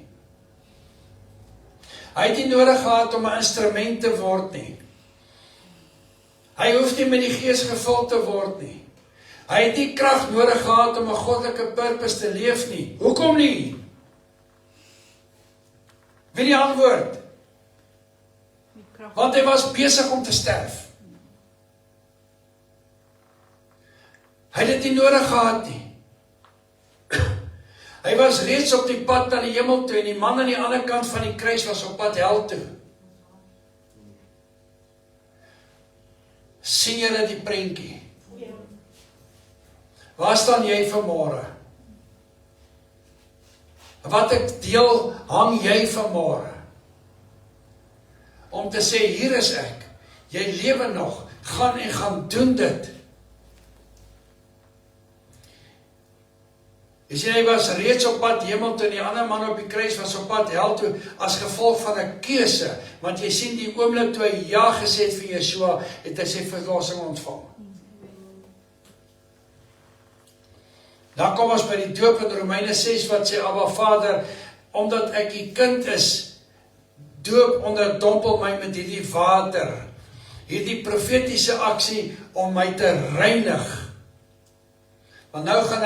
Hy het nie nodig gehad om 'n instrument te word nie. Hy hoef nie met die Gees gevul te word nie. Hy het nie krag nodig gehad om 'n goddelike purpose te leef nie. Hoekom nie? Wie die antwoord? Want hy was besig om te sterf. Hy het dit nie nodig gehad nie. Hy was reeds op die pad na die hemel toe en die man aan die ander kant van die kruis was op pad hel toe. Sien julle die prentjie? Waar staan jy vanmôre? Wat ek deel hang jy vanmôre? Om te sê, hier is ek, jy lewe nog, gaan en gaan doen dit. Jy sien, hy was reeds op pad hemel toe en die ander man op die kruis was op pad hel toe as gevolg van 'n keuse, want jy sien die oomblik toe hy ja gesê het vir Yeshua, het hy sy verlossing ontvang. Dan kom ons by die doop in Romeine 6 wat sê, Abba Vader, omdat ek die kind is, doop onderdompel my met hierdie water, hierdie profetiese aksie om my te reinig. Want nou gaan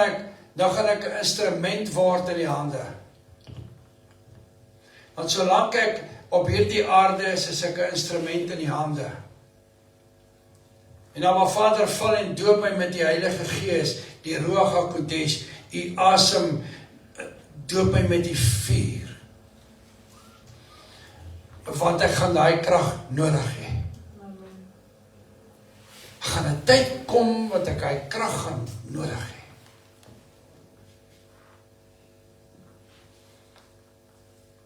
ek 'n instrument word in die hande. Want solank ek op hierdie aarde is ek 'n instrument in die hande. En Abba Vader val en doop my met die Heilige Gees, die Ruach HaKodesh, die asem, doop my met die vuur. Want ek gaan daai krag nodig hê. Gaan 'n tyd kom wat ek daai krag gaan nodig hê.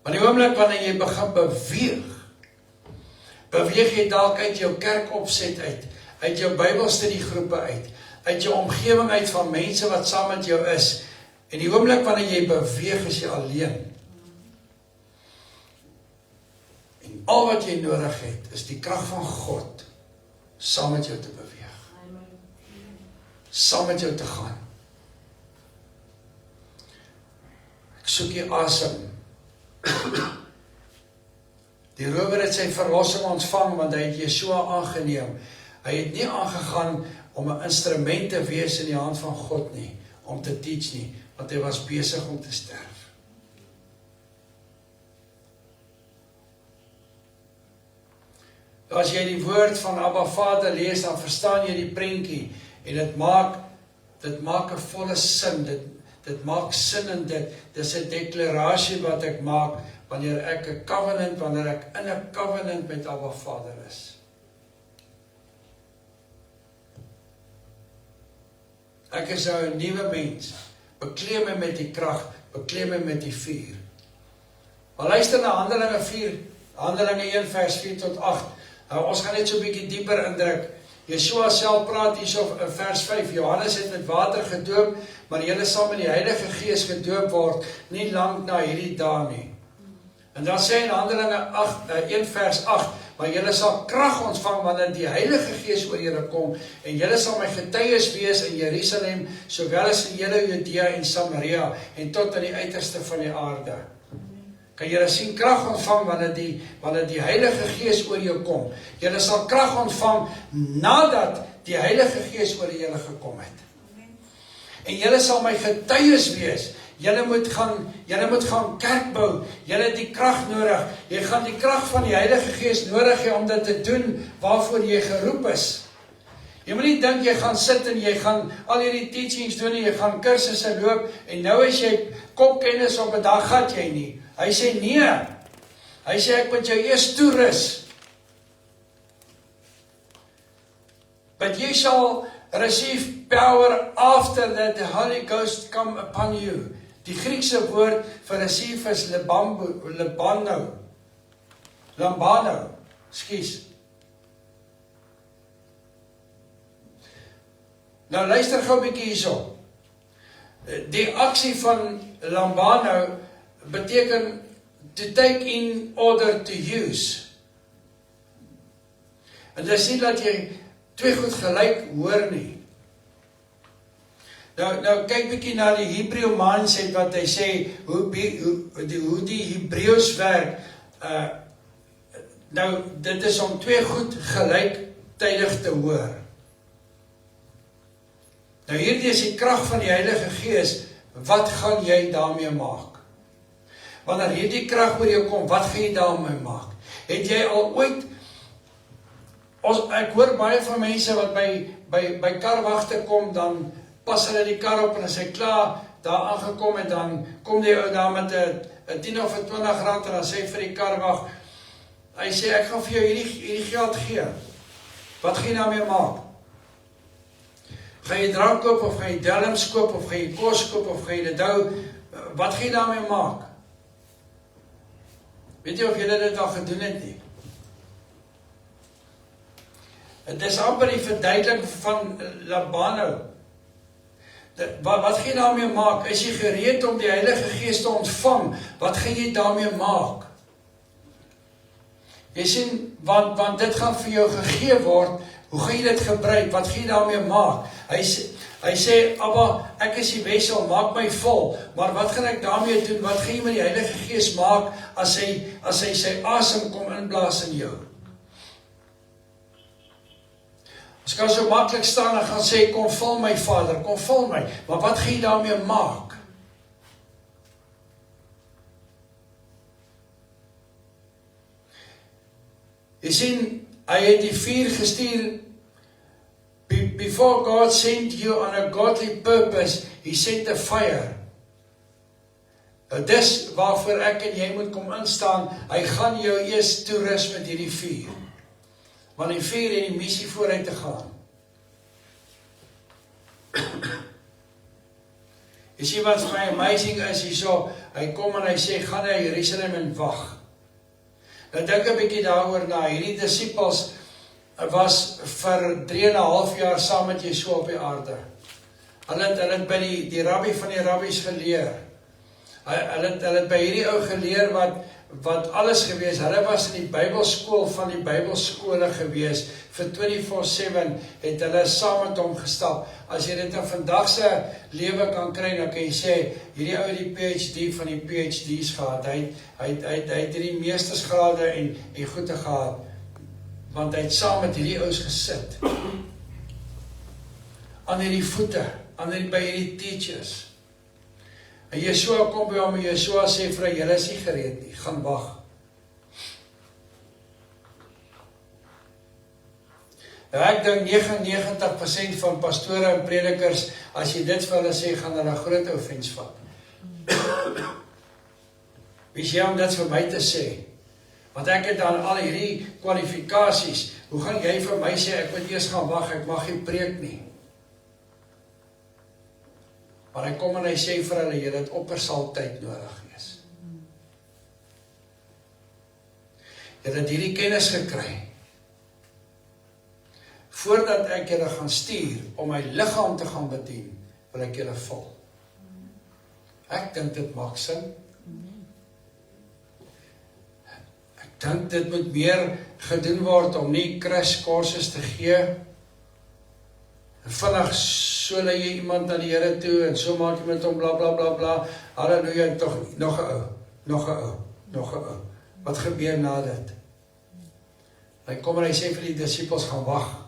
Maar die oomblik wanneer jy begin beweeg jy dalk uit jou kerkopset uit jou Bybelstudiegroepe uit jou omgewing uit van mense wat saam met jou is. En die oomblik wanneer jy beweeg is jy alleen. En al wat jy nodig het is die krag van God saam met jou te beweeg. Saam met jou te gaan. Ek soek jy asem. Die rower het sy verlossing ontvang want hy het Yeshua aangeneem. Hy het nie aangegaan om 'n instrument te wees in die hand van God nie, om te teach nie, want hy was besig om te sterf. As jy die woord van Abba Vader lees, dan verstaan jy die prentjie en dit maak 'n volle sin. Dit maak sin in dit. Dis 'n deklarasie wat ek maak wanneer ek in 'n covenant met Abba Vader is. Ek is nou 'n nuwe mens. Bekleed my met die krag, bekleed my met die vuur. Maar luister na Handelinge 4, Handelinge 1 vers 4 tot 8. Nou, ons gaan net so 'n bietjie dieper indruk. Yeshua self praat hierso in vers 5. Johannes het met water gedoop, maar julle sal met die Heilige Gees gedoop word, nie lank na hierdie dae nie. En dan sê in Handelinge 1 vers 8, maar julle sal krag ontvang wanneer die Heilige Gees oor julle kom, en julle sal my getuies wees in Jerusalem, sowel as in hele Judea en Samaria, en tot aan die uiterste van die aarde. Kan julle sien krag ontvang wanneer die Heilige Gees oor jou kom. Julle sal krag ontvang nadat die Heilige Gees oor julle gekom het. En julle sal my getuies wees. Julle moet gaan kerk bou. Julle het die krag nodig. Jy gaan die krag van die Heilige Gees nodig hê om dit te doen waarvoor jy geroep is. Jy moet nie dink jy gaan sit en jy gaan al hierdie teachings doen en jy gaan kursusse loop en nou as jy kopkennis op 'n dag gat jy nie. Hy sê nee. Hy sê ek moet jou eers toerus. But you shall receive power after that the Holy Ghost come upon you. Die Griekse woord vir receive is lambano. Skus. Nou luister gou 'n bietjie hierso. Die aksie van lambano beteken to take in order to use. En dis nie dat jy twee goed gelyk hoor nie. Nou kyk bietjie na die Hebreë mindset wat hy sê, hoe die Hebreëus werk. Nou, dit is om twee goed gelyktydig te hoor. Nou hierdie is die krag van die Heilige Gees, wat gaan jy daarmee maak? Wanneer hierdie krag oor jou kom, wat gaan jy daarmee maak? Het jy al ooit, ek hoor baie van mense wat by karwagte kom, dan pas hulle die kar op en as hy klaar daar aangekom en dan kom die ou daar met 'n 10 of 'n 20 rand en dan sê vir die karwag, hy sê ek gaan vir jou hierdie geld gee. Wat gaan jy daarmee maak? Gaan jy drank koop of gaan jy dwelms koop of gaan jy kos koop of gaan jy dit hou? Wat gaan jy daarmee maak? Weet jy of jy dit al gedoen het nie? Het is amper die verduideliking van Labano. Wat gaan jy daarmee maak? Is jy gereed om die Heilige Gees te ontvang? Wat gaan jy daarmee maak? Jy sien, want dit gaan vir jou gegee word. Hoe gaan jy dit gebruik? Wat gaan jy daarmee maak? Hy sê, Abba, ek is die wessel, maak my vol. Maar wat gaan ek daarmee doen? Wat gaan jy met die Heilige Gees maak as hy sy asem kom inblaas in jou? As kan so maklik staan en gaan sê, kom vul my Vader, kom vul my. Maar wat gaan jy daarmee maak? Jy sien, hy het die vuur gestuur. Before God sent you on a godly purpose, he sent a fire. Dis waarvoor ek en jy moet kom instaan. Hy gaan jou eers toerus met hierdie vuur. Want die vuur en die missie vooruit te gaan. Jy sien wat vir my amazing is hierso, hy kom en hy sê, gaan na Jerusalem en wag. Nou dink 'n bietjie daaroor na, hierdie disippels was vir 3,5 jaar saam met Yeshua op die aarde. Hulle het by die rabbi van die rabbies geleer. Hulle het by hierdie ou geleer wat alles gewees. Hulle was in die Bybelskool van die Bybelskole gewees. Vir 24/7 het hulle saam met hom gestap. As jy dit in vandag se lewe kan kry, dan kan jy sê, hierdie ou het die PhD van die PhD's gehad. Hy het die meestersgrade en goede gehad. Want hy het saam met hierdie ouens gesit. Aan hierdie voete, by hierdie teachers. En Yeshua kom by hom en Yeshua sê vir hy, julle is nie gereed nie, gaan wag. Nou ek dink 99% van pastore en predikers, as jy dit vir hulle sê, gaan hulle groot offens vat. Wie sê om dit vir my te sê? Want ek het dan al hierdie kwalifikasies. Hoe gaan jy vir my sê, ek moet eers gaan wag, ek mag nie preek nie. Maar hy kom en hy sê vir hulle, jy het oppersaltyd nodig wees. Jy het hierdie kennis gekry. Voordat ek julle gaan stuur, om my liggaam te gaan bedien, wil ek julle vul. Ek dink dit maak sin. Ek dink dit moet meer gedoen word om nie crash courses te gee. En vinnig so lei jy iemand na die Here toe en so maak jy met hom bla bla bla bla. Halleluja, en tog nog 'n ou. Wat gebeur na dit? Hy kom en hy sê vir die disippels, gaan wag.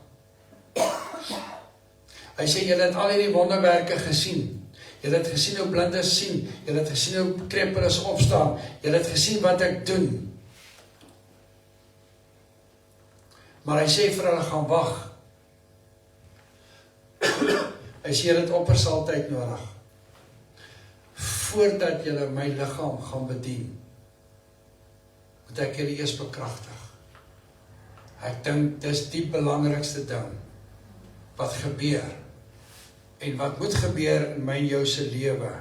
Hy sê, julle het al hierdie wonderwerke gesien. Julle het gesien hoe blindes sien. Julle het gesien hoe krempeles opstaan. Julle het gesien wat ek doen. Maar hy sê vir hulle, gaan wag. Hy sê, julle het oppersaltyd nodig. Voordat julle my liggaam gaan bedien, moet ek julle eers bekragtig. Ek dink, dis die belangrikste ding wat gebeur. En wat moet gebeur in my en jou se lewe.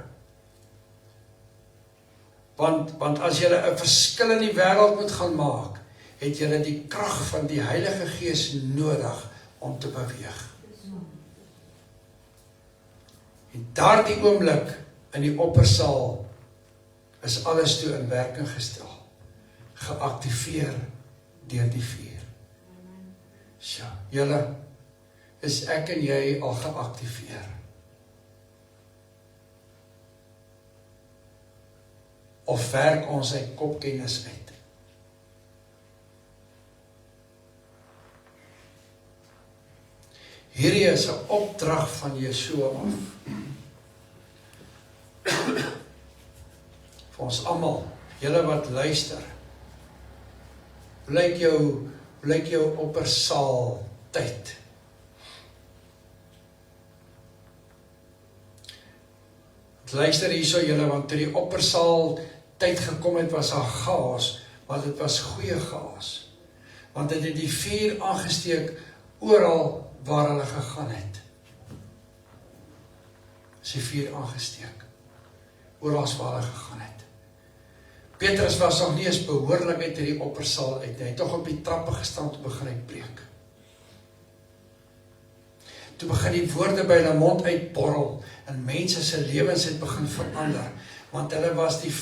Want as julle 'n verskil in die wêreld moet gaan maak, het julle die krag van die Heilige Gees nodig om te beweeg. En daardie oomblik in die oppersaal is alles toe in werking gestel, geactiveer deur die vuur. Ja, julle, is ek en jy al geactiveer? Of werk ons uit kopkennis uit? Hierdie is 'n opdrag van Yeshua af. Vir ons almal, julle wat luister, lyk jou oppersaal tyd. Luister hierso julle, want toe die oppersaal tyd gekom het, was daar chaos, want dit was goeie chaos. Want dit het die vuur aangesteek oral waar hulle gegaan het. Is die vuur aangesteek oral waar hulle gegaan het. Petrus was nog nie eens behoorlik uit die oppersaal uit, hy het toch op die trappe gestaan toe begin hy preek. Toe begin die woorde by hulle mond uitborrel, en mense se lewens het begin verander, want hulle was die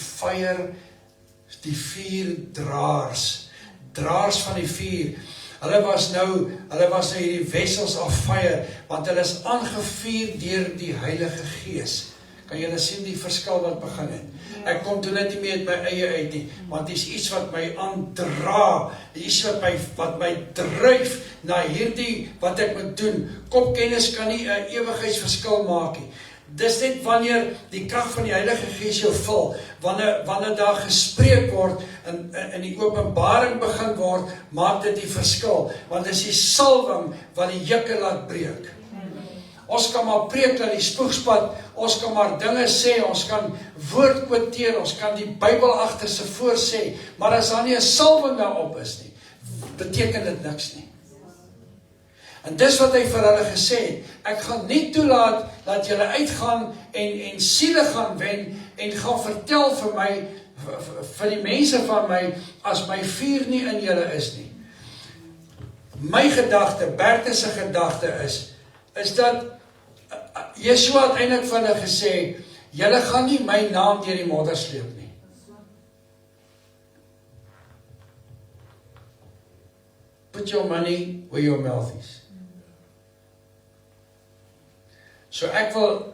vuurdraers, draers van die vuur. Hulle was nou hierdie wessels of fire, want hulle is aangevuur deur die Heilige Gees. Kan julle sien die verskil wat begin het? Ek kom toe net nie meer uit my eie uit nie, want dit is iets wat my aandra, iets wat my dryf na hierdie wat ek moet doen. Kopkennis kan nie 'n ewigheidsverskil maak nie. Dis net wanneer die krag van die Heilige Gees jou vul, wanneer daar gespreek word en die openbaring begin word, maak dit die verskil, want dit is die salwing wat die jukke laat breek. Ons kan maar preek dat die spoegspad, ons kan maar dinge sê, ons kan woord quoteer, ons kan die Bybel agter se voor sê, maar as daar nie 'n salwing daarop is nie, beteken dit niks nie. En dis wat hy vir hulle gesê het, ek gaan nie toelaat dat julle uitgaan en siele gaan wen en gaan vertel vir my, vir die mense van my, as my vuur nie in julle is nie. My gedagte, Bertus se gedagte is dat Yeshua het eintlik vir hulle gesê, julle gaan nie my naam deur die modder sleep nie. Put your money where your mouth is. So ek wil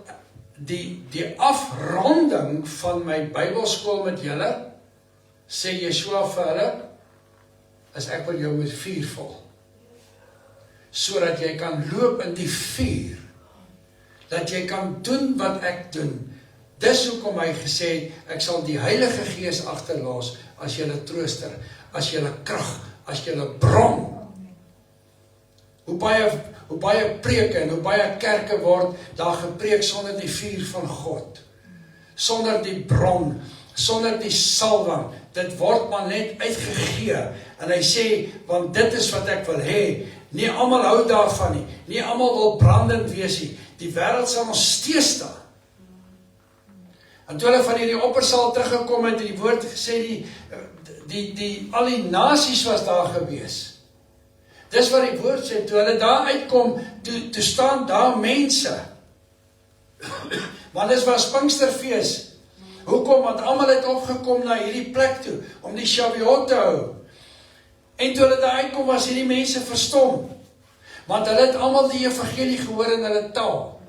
die afronding van my Bybelskool met julle, sê Yeshua vir hulle, is ek wil jou met vuur vul. Sodat jy kan loop in die vuur, dat jy kan doen wat ek doen. Dis hoekom hy gesê het, ek sal die Heilige Gees agterlaat as julle trooster, as julle krag, as julle bron. Hoe baie preke en hoe baie kerke word daar gepreek sonder die vuur van God, sonder die bron, sonder die salwing. Dit word maar net uitgegee, en hy sê, want dit is wat ek wil hê. Nie almal hou daarvan nie, nie almal wil brandend wees nie, die wêreld sal nog steeds staan. En toe hulle van hierdie oppersaal teruggekom het, die woord gesê, al die nasies was daar gewees. Dis wat die woord sê, toe hulle daar uitkom, toe staan daar mense. Want dis was Pinksterfees. Hoekom? Want almal het opgekom na hierdie plek toe, om die Shavuot te hou. En toe hulle daar uitkom, was hierdie mense verstom. Want hulle het almal die evangelie gehoor in hulle taal.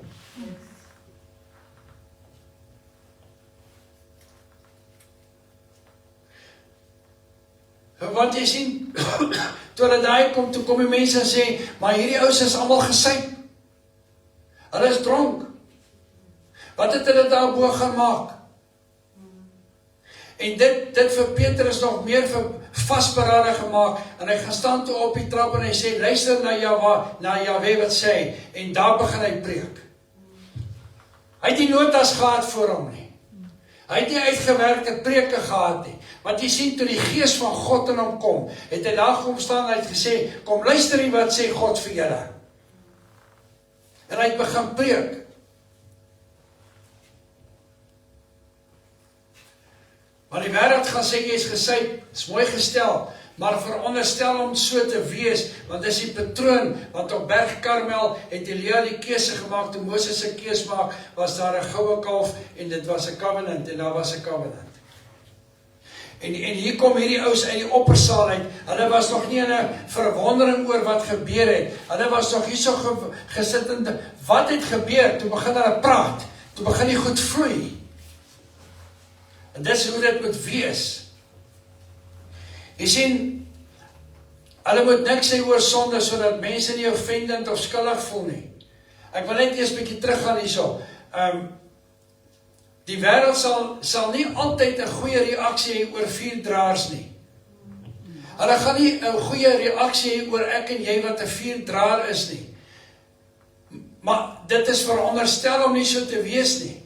Want jy sien, toe hulle daar kom, toe kom die mense en sê, maar hierdie ouens is almal gesuip. Hulle is dronk. Wat het hulle daar bo gaan maak? En dit vir Petrus nog meer vastberade gemaak, en hy gaan staan toe op die trap en hy sê, luister na Yahweh wat sê, en daar begin hy preek. Hy het die notas gehad voor hom nie. Hy het nie uitgewerkte preke gehad nie. Want jy sien, toe die Gees van God in hom kom, het hy daar kom staan en hy het gesê, kom luister nie wat sê God vir julle. En hy het begin preek. Maar die wêreld gaan sê, jy is gesuip, is mooi gestel, maar veronderstel om so te wees, want dis die patroon, want op Berg Karmel het Elia die keuse gemaak, toe Moses 'n keuse maak, was daar 'n goue kalf, en dit was 'n covenant, en daar was 'n covenant. En hier kom hierdie ouens uit die oppersaal uit. Hulle was nog nie in 'n verwondering oor wat gebeur het. Hulle was nog hier so gesit en wat het gebeur? Toe begin hulle praat. Toe begin die goed vloei. En dis hoe dit moet wees. Jy sien, hulle moet niks sê oor sonde sodat mense nie offendend of skuldig voel nie. Ek wil net eers 'n bietjie teruggaan hierso. Die wêreld sal nie altyd 'n goeie reaksie hê oor vuurdraers nie. Hulle gaan nie 'n goeie reaksie hê oor ek en jy wat 'n vuurdraer is nie. Maar dit is veronderstel om nie so te wees nie.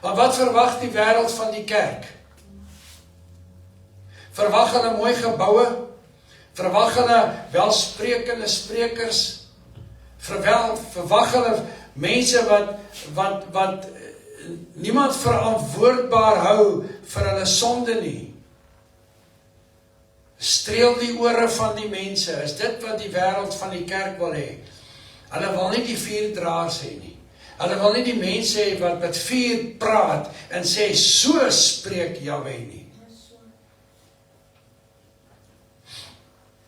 Maar wat verwag die wêreld van die kerk? Verwag hulle mooi geboue? Verwag hulle welsprekende sprekers? Verwag hulle mense wat niemand verantwoordbaar hou vir hulle sonde nie? Streel die ore van die mense, is dit wat die wêreld van die kerk wil hê? Hulle wil nie die vuurdraers hê nie. Hulle wil nie die mense hê wat met vuur praat en sê, so spreek Jahwe nie.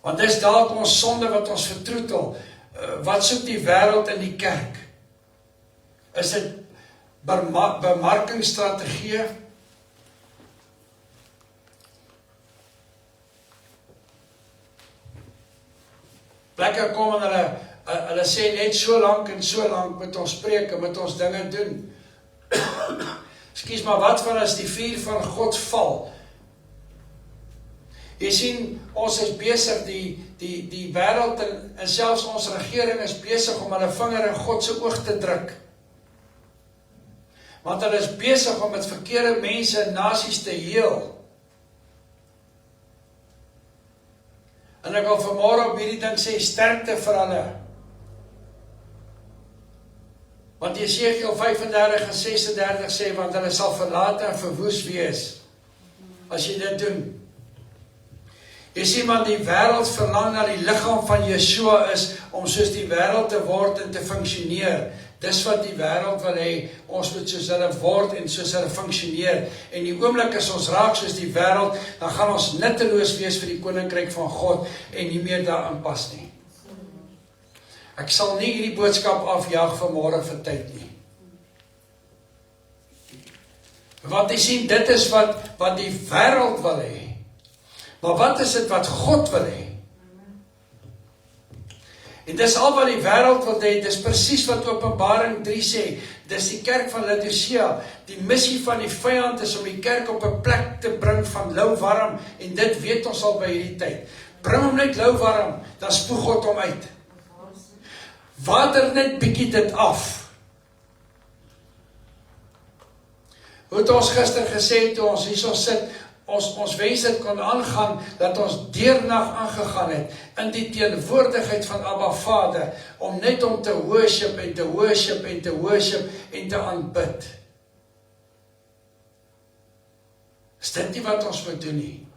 Want dis dalk ons sonde wat ons vertroetel. Wat soek die wêreld in die kerk? Is dit bemarkingsstrategieë? Plekke kom en hulle sê net so lank en so lank met ons preek en met ons dinge doen. Ekskuus, maar wat van as die vuur van God val? Jy sien, ons is besig, die wêreld en selfs ons regering is besig om hulle vinger in God se oog te druk. Want hulle is besig om met verkeerde mense en nasies te heel. En ek wil vanmôre op hierdie ding sê, sterkte vir hulle. Want Jesegiel 35 en 36 sê, want hulle sal verlate en verwoes wees, as jy dit doen. Jy sien, want die wêreld verlang na die liggaam van Yeshua is, om soos die wêreld te word en te funksioneer. Dis wat die wêreld wil hê, ons moet soos hulle word en soos hulle funksioneer. En die oomblik as ons raak soos die wêreld, dan gaan ons nutteloos wees vir die koninkryk van God en nie meer daarin pas nie. Ek sal nie hierdie boodskap afjaag vanmôre vir tyd nie. Want jy sien, dit is wat die wêreld wil hê. Maar wat is dit wat God wil hê? En dis al wat die wêreld wil hê, dis presies wat Openbaring 3 sê. Dis die kerk van Laodicea. Die missie van die vyand is om die kerk op 'n plek te bring van lauwarm, en dit weet ons al by hierdie tyd. Bring hom net lauwarm, dan spoeg God hom uit. Water net bietjie dit af. Hoe het ons gister gesê, toe ons hierso sit, ons wens dit kon aangaan, dat ons deernag aangegaan het, in die teenwoordigheid van Abba Vader, om net om te worship en te worship en te worship en te aanbid. Is dit nie wat ons moet doen nie?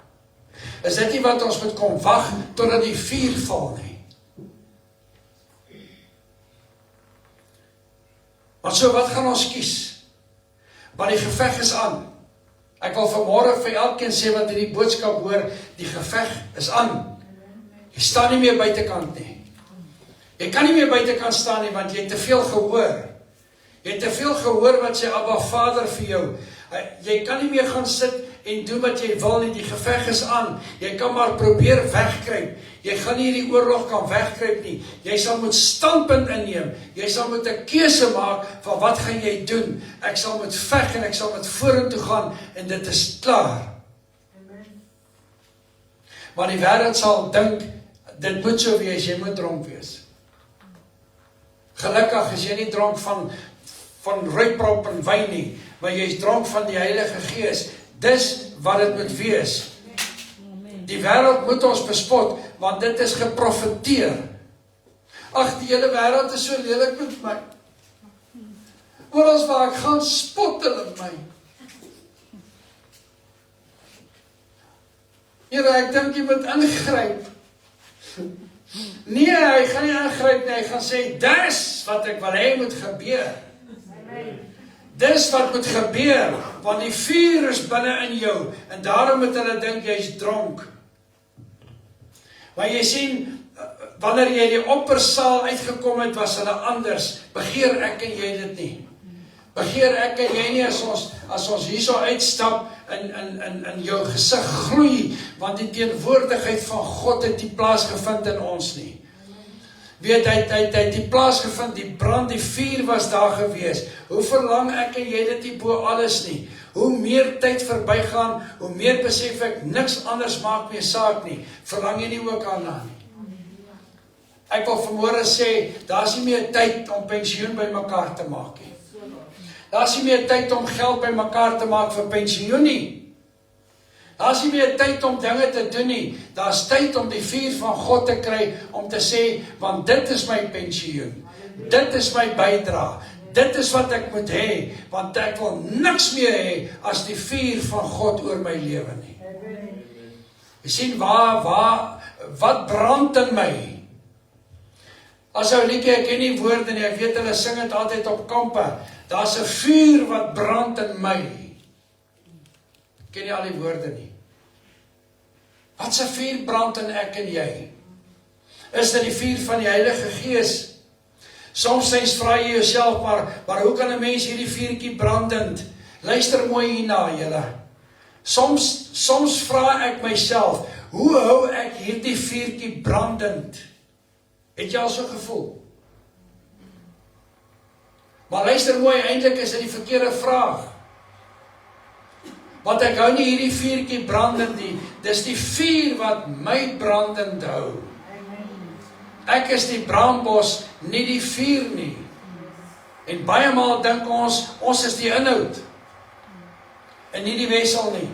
Is dit nie wat ons moet kom wag, totdat die vuur val nie? Want so, wat gaan ons kies? Want die geveg is aan. Ek wil vanmôre vir elkeen sê wat hierdie boodskap hoor, die geveg is aan. Jy staan nie meer buitekant nie. Jy kan nie meer buitekant staan nie, want jy het te veel gehoor. Jy het te veel gehoor wat sê Abba Vader vir jou. Jy kan nie meer gaan sit en doen wat jy wil nie, die geveg is aan. Jy kan maar probeer wegkruip. Jy gaan nie die oorlog kan wegkruip nie. Jy sal moet standpunt inneem. Jy sal moet 'n keuse maak van wat gaan jy doen. Ek sal moet veg en ek sal moet vorentoe gaan en dit is klaar. Amen. Maar die wêreld sal dink, dit moet so wees, jy moet dronk wees. Gelukkig is jy nie dronk van rooiprop en wyn nie, maar jy is dronk van die Heilige Gees. Dis wat dit moet wees. Die wêreld moet ons bespot, want dit is geprofeteer. Ag, die hele wêreld is so lelik met my. Oral waar ek gaan, spot hulle my. Here, ek dink jy moet ingryp. Nee, hy gaan nie ingryp nie, hy gaan sê, dis wat ek wil hê moet gebeur. Dis wat moet gebeur, want die vuur is binne in jou, en daarom moet hulle dink jy's dronk. Maar jy sien, wanneer jy die oppersaal uitgekom het, was hulle anders. Begeer ek en jy dit nie. Begeer ek en jy nie as ons hierso uitstap in jou gesig gloei, want die teenwoordigheid van God het die plaas gevind in ons nie. Weet, hy het die plaas gevind, die brand, die vuur was daar gewees. Hoe verlang ek en jy dit nie bo alles nie. Hoe meer tyd verbygaan, hoe meer besef ek, niks anders maak meer saak nie. Verlang jy nie ook daarna nie. Ek wil vanmôre sê, daar is nie meer tyd om pensioen by mekaar te maak nie. Daar is nie meer tyd om geld by mekaar te maak vir pensioen nie. Daar is nie meer tyd om dinge te doen nie. Daar is tyd om die vuur van God te kry, om te sê, want dit is my pensioen. Dit is my bydra. Dit is wat ek moet hê, want ek wil niks meer hê as die vuur van God oor my lewe nie. Jy sien, wat brand in my? As ou liedjie, ek ken nie woorde nie, ek weet hulle sing dit altyd op kampe. Daar's 'n vuur wat brand in my. Ek ken nie al die woorde nie. Wat 'n vuur brand in ek en jy? Is dit die vuur van die Heilige Gees? Soms vra jy jouself, maar hoe kan 'n mens hierdie vuurtjie brandend? Luister mooi hierna, julle. Soms vra ek myself, hoe hou ek hierdie vuurtjie brandend? Het jy al so gevoel? Maar luister mooi, eintlik is dit die verkeerde vraag. Want ek hou nie hierdie vuurtjie brandend nie. Dis die vuur wat my brandend hou. Ek is die brandbos, nie die vuur nie. En baie maal dink ons is die inhoud. En nie die wessel nie.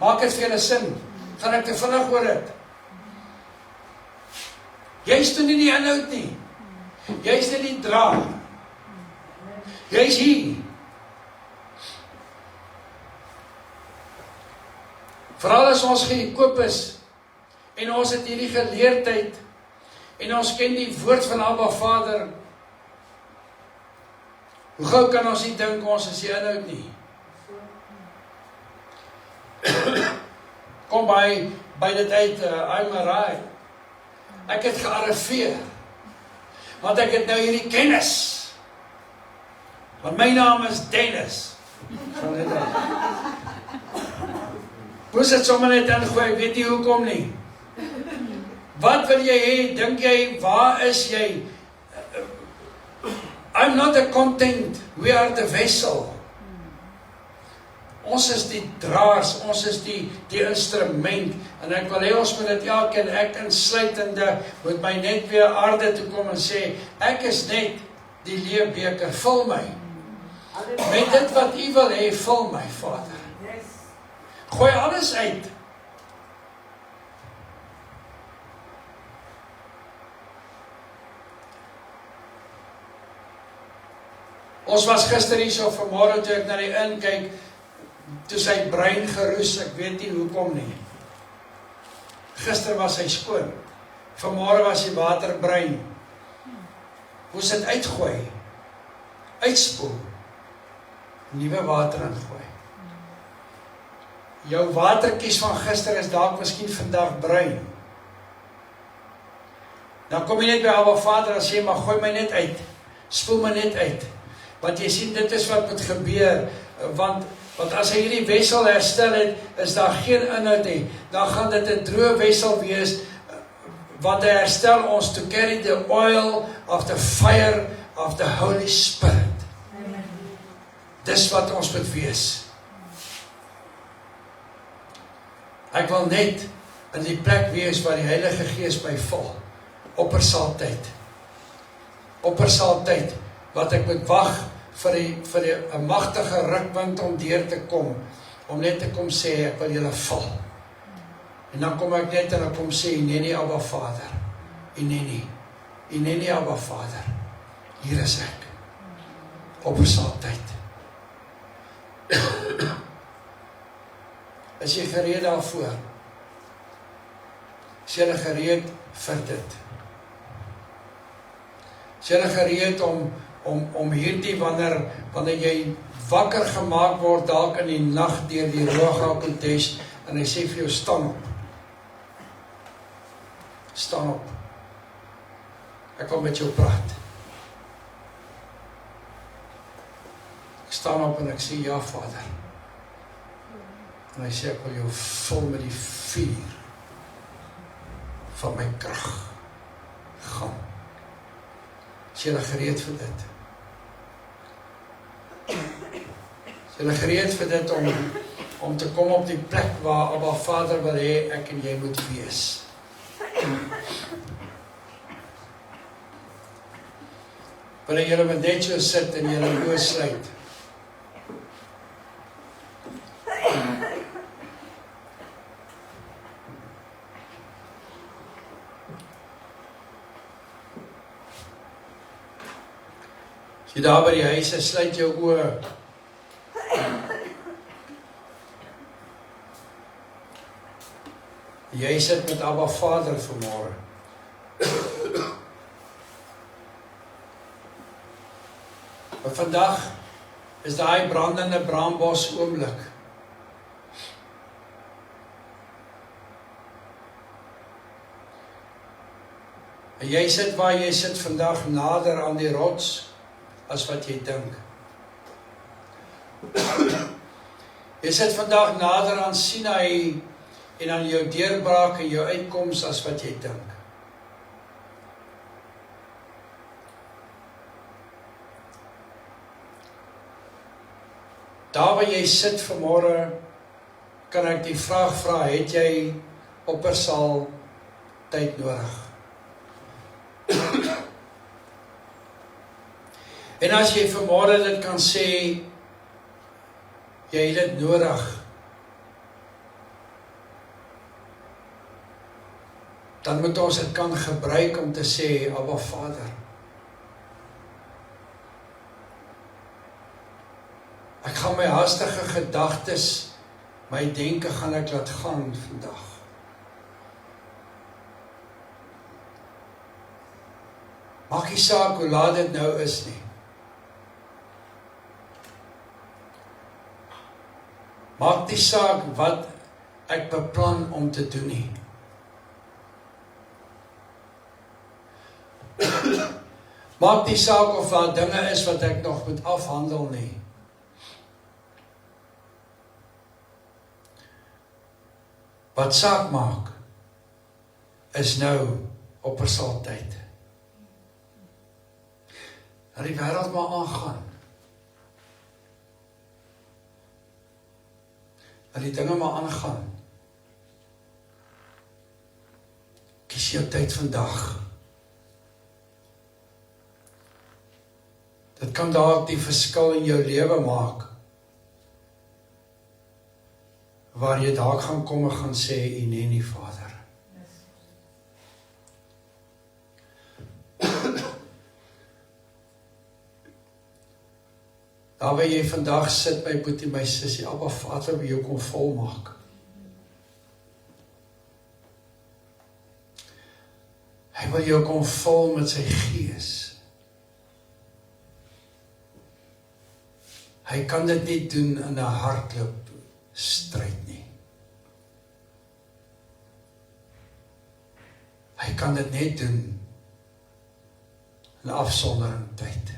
Maak dit vir julle sin. Gaan ek te vinnig oor dit? Jy's toe nie die inhoud nie. Jy's nie die draer. Jy's hier. Veral as ons gekoop is, en ons het hierdie geleerdheid, en ons ken die woord van Abba Vader, hoe gou kan ons nie dink ons is die inhoud nie? Kom by dit uit, I'm a ride. Ek het gearriveer, want ek het nou hierdie kennis, want my naam is Dennis. Moes het sommer net ingooi, ek weet nie hoekom nie. Wat wil jy hê? Dink jy, waar is jy? I'm not a content, we are the vessel. Ons is die draers, ons is die instrument, en ek wil hê ons moet dit elkeen, ek insluitende, moet my net weer aarde toe kom en sê, ek is net die leefbeker, vul my. Met dit wat u wil hê, vul my, Vader. Gooi alles uit. Ons was gister hier so vanmôre toe ek na die in kyk, toe sy brein geroes, ek weet nie hoekom nie. Gister was hy skoon. Vanmôre was die water bruin. Moes dit uitgooi. Uitspoel. Nuwe water ingooi. Jou waterkies van gister is dalk miskien vandag bruin. Dan kom jy net by Abba Vader en sê, maar gooi my net uit. Spoel my net uit. Want jy sien, dit is wat moet gebeur. Want as hy hierdie wessel herstel het, is daar geen inhoud nie. Dan gaan dit 'n droë wessel wees, want hy herstel ons to carry the oil of the fire of the Holy Spirit. Dis wat ons moet wees. Ek wil net in die plek wees waar die Heilige Gees my vul. Oppersaltyd. Oppersaltyd, wat ek moet wag vir die 'n magtige rukwind om deur te kom, om net te kom sê, ek wil julle vul. En dan kom ek net en ek kom sê, Ineni Abba Vader, Ineni Abba Vader, hier is ek. Oppersaltyd. Is jy gereed daarvoor? Is jy gereed vir dit? Is jy gereed om om hierdie wanneer jy wakker gemaak word dalk in die nag deur die Ruach HaKodesh en hy sê vir jou staan op. Staan op. Ek wil met jou praat. Ek staan op en ek sê ja Vader. En hy sê ek wil jou vul met die vuur van my krag. Gaan. Is jy gereed vir dit? Is jy gereed vir dit om te kom op die plek waar Abba Vader wil hê ek en jy moet wees? Wil julle met net so sit en julle oë sluit? As jy daar by die huis is, sluit jou oë. Jy sit met Abba Vader vanmôre. Maar vandag is daai brandende braambos oomblik. En jy sit waar jy sit vandag nader aan die rots as wat jy dink. Jy sit vandag nader aan Sinai en aan jou deurbraak en jou uitkoms as wat jy dink. Daar waar jy sit vanmôre, kan ek die vraag vra, het jy oppersaal tyd nodig? En as jy vanmôre dit kan sê, jy het dit nodig, dan moet ons dit kan gebruik om te sê, Abba Vader, ek gaan my haastige gedagtes, my denke gaan ek laat gaan vandag. Maak nie saak hoe laat dit nou is nie. Maak nie saak wat ek beplan om te doen nie. Maak nie saak of daar dinge is wat ek nog moet afhandel nie. Wat saak maak, is nou oppersaal tyd. Dat die wêreld maar aangaan. Dat die dinge maar aangaan. Kies jou tyd vandag. Dit kan dalk die verskil in jou lewe maak. Waar jy dalk gaan kom en gaan sê, U nie Vader. Daar waar jy vandag sit, my boetie, my sussie, Abba Vader wil jou kom volmaak. Hy wil jou kom vol met sy gees. Hy kan dit nie doen in 'n hardloop stryd nie. Hy kan dit net doen in afsondering tyd.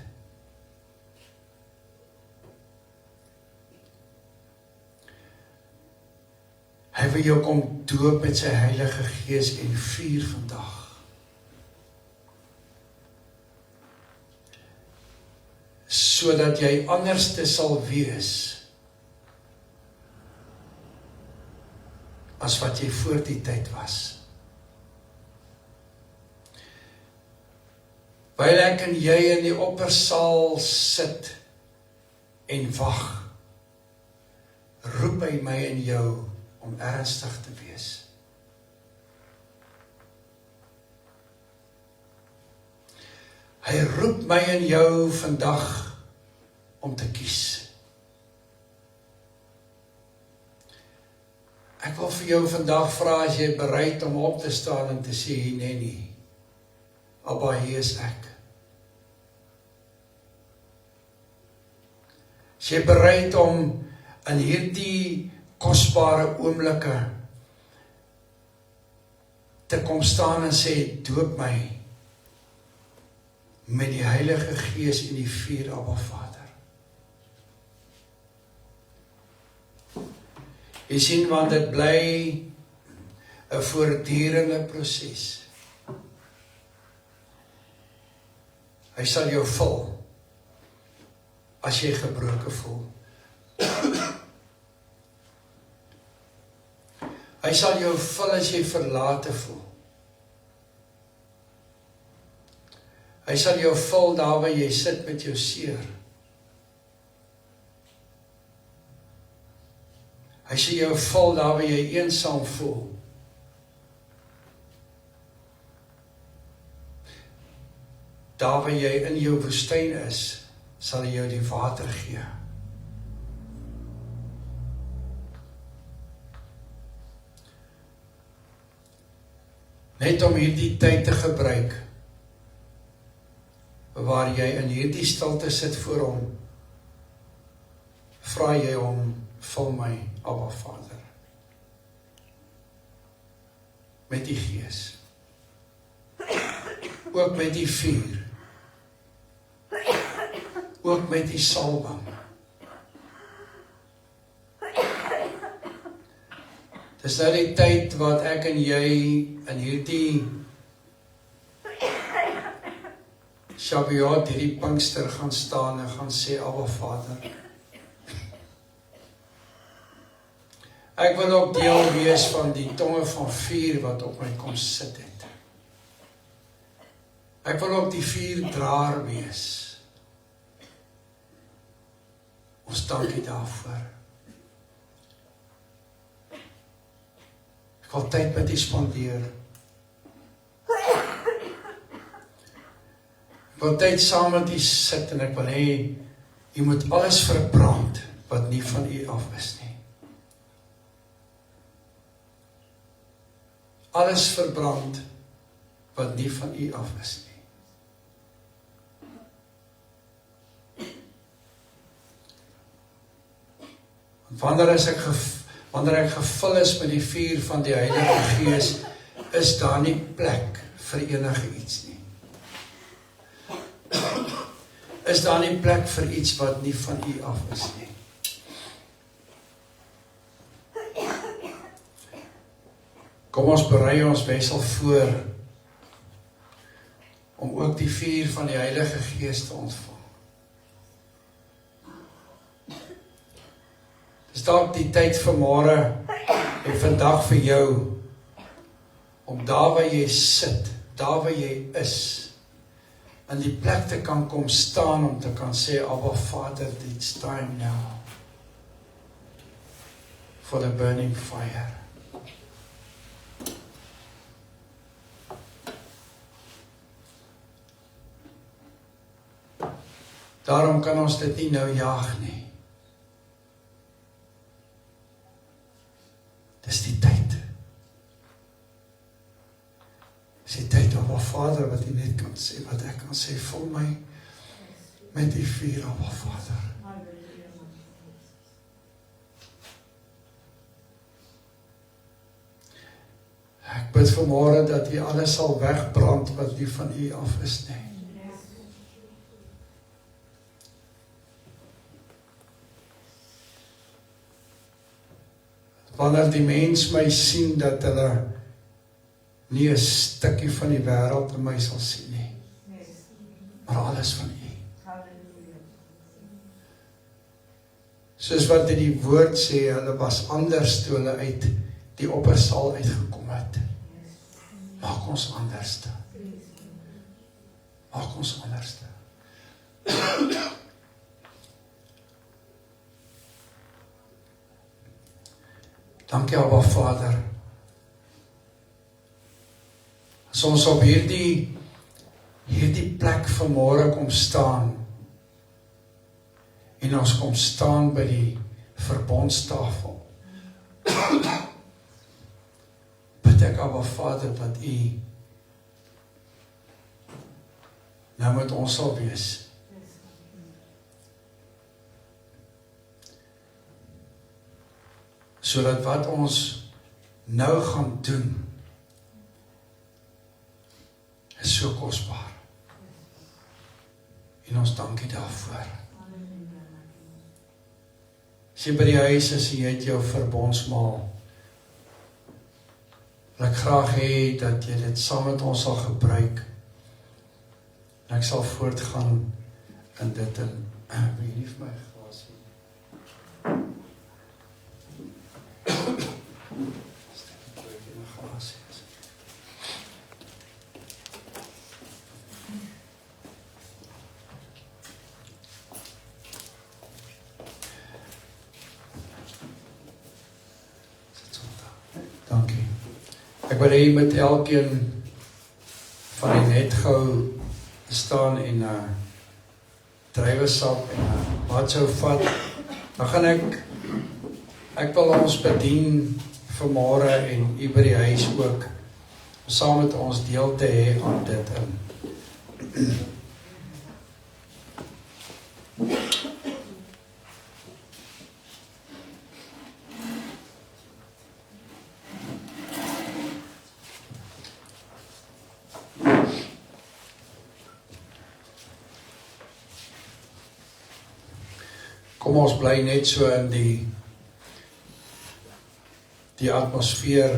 Hy wil jou kom doop met sy Heilige Gees en vuur vandag. Sodat jy anderste sal wees as wat jy voor die tyd was. Weil ek en jy in die oppersaal sit en wag, roep hy my en jou om ernstig te wees. Hy roep my en jou vandag om te kies. Ek wil vir jou vandag vra as jy bereid om op te staan en te sê, nee, Abba, hier is ek. Is jy bereid om in hierdie kosbare oomblikke te kom staan en sê, doop my met die Heilige Gees en die vuur, Abba Vader. Jy sien, want dit bly 'n voortdurende proses. Hy sal jou vul as jy gebroken voel. Hy sal jou vul as jy verlate voel. Hy sal jou vul daar waar jy sit met jou seer. Hy sal jou vul daar waar jy eensaam voel. Daar waar jy in jou woestyn is, sal hy jou die water gee. Net om hierdie tyd te gebruik, waar jy in hierdie stilte sit voor hom, vra jy hom, vul my, Abba Vader, met die Gees, ook met die vuur, ook met die salwing. Dis nou die tyd wat ek en jy in hierdie Shabbat, hierdie Pinkster gaan staan en gaan sê, Abba Vader, ek wil ook deel wees van die tonge van vuur wat op my kom sit het. Ek wil ook die vuurdraer wees. Ons dankie daarvoor. Ek wil tyd met u spandeer. Ek wil tyd saam met u sit en ek wil hê, u moet alles verbrand wat nie van u af is nie. Alles verbrand wat nie van u af is nie. Wanneer ek gevul is met die vuur van die Heilige Gees, is daar nie plek vir enige iets nie. Is daar nie plek vir iets wat nie van u af is nie. Kom ons berei ons wessel voor, om ook die vuur van die Heilige Gees te ontvang. Dis dalk die tyd vanmôre en vandag vir jou, om daar waar jy sit, daar waar jy is, in die plek te kan kom staan, om te kan sê, Abba Vader, it's time now, for the burning fire. Daarom kan ons dit nie nou jaag nie. Dis die tyd. Dis die tyd, Abba Vader, wat jy net kan sê, wat ek kan sê, vul my met die vuur, Abba Vader. Ek bid vanmôre dat jy alles sal wegbrand wat nie van u af is nie. Wanneer die mens my sien, dat hulle nie 'n stukkie van die wêreld in my sal sien nie, maar alles van u. Soos wat in die woord sê, hulle was anders toe hulle uit die oppersaal uitgekom het. Maak ons anderste. Maak ons anderste. Dankie, Abba Vader. As ons op hierdie plek vanmôre kom staan, en ons kom staan by die verbondstafel, bid ek, Abba Vader, dat u nou met ons sal wees. sodat wat ons nou gaan doen, is so kosbaar. En ons dankie daarvoor. As jy by die huis is en jy het jou verbondsmaal, wil ek graag hê dat jy dit saam met ons sal gebruik. En ek sal voortgaan in dit en wil jy nie vir my glas hê? Dankie. Ek wil hê met elkeen van die net gou staan en druiwesap en wat sou vat. Dan gaan ek wil ons bedien vanmôre en u by die huis ook saam met ons deel te hê aan dit in. Kom ons bly net so in die atmosfeer.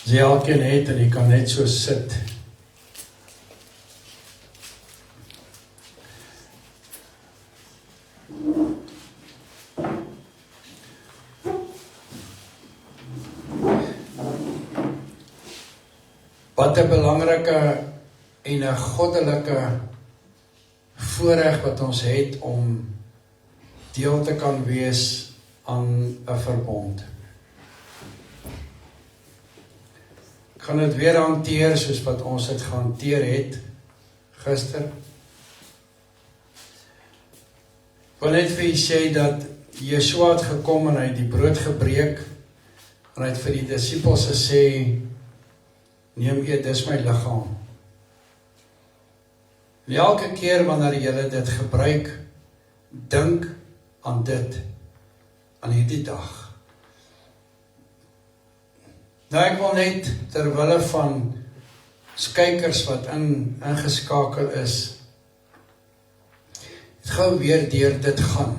As jy elkeen het en jy kan net so sit. Wat 'n belangrike en 'n goddelike voorreg wat ons het om deel te kan wees aan 'n verbond. Ek gaan dit weer hanteer soos wat ons dit gehanteer het gister. Ek wil net vir julle sê dat Yeshua het gekom en hy het die brood gebreek en hy het vir die disippels gesê, neem eet, dis my liggaam. En elke keer wanneer julle dit gebruik, dink aan dit, aan hierdie dag. Nou ek wil net terwille van kykers wat ingeskakel is, het gou weer deur dit gaan.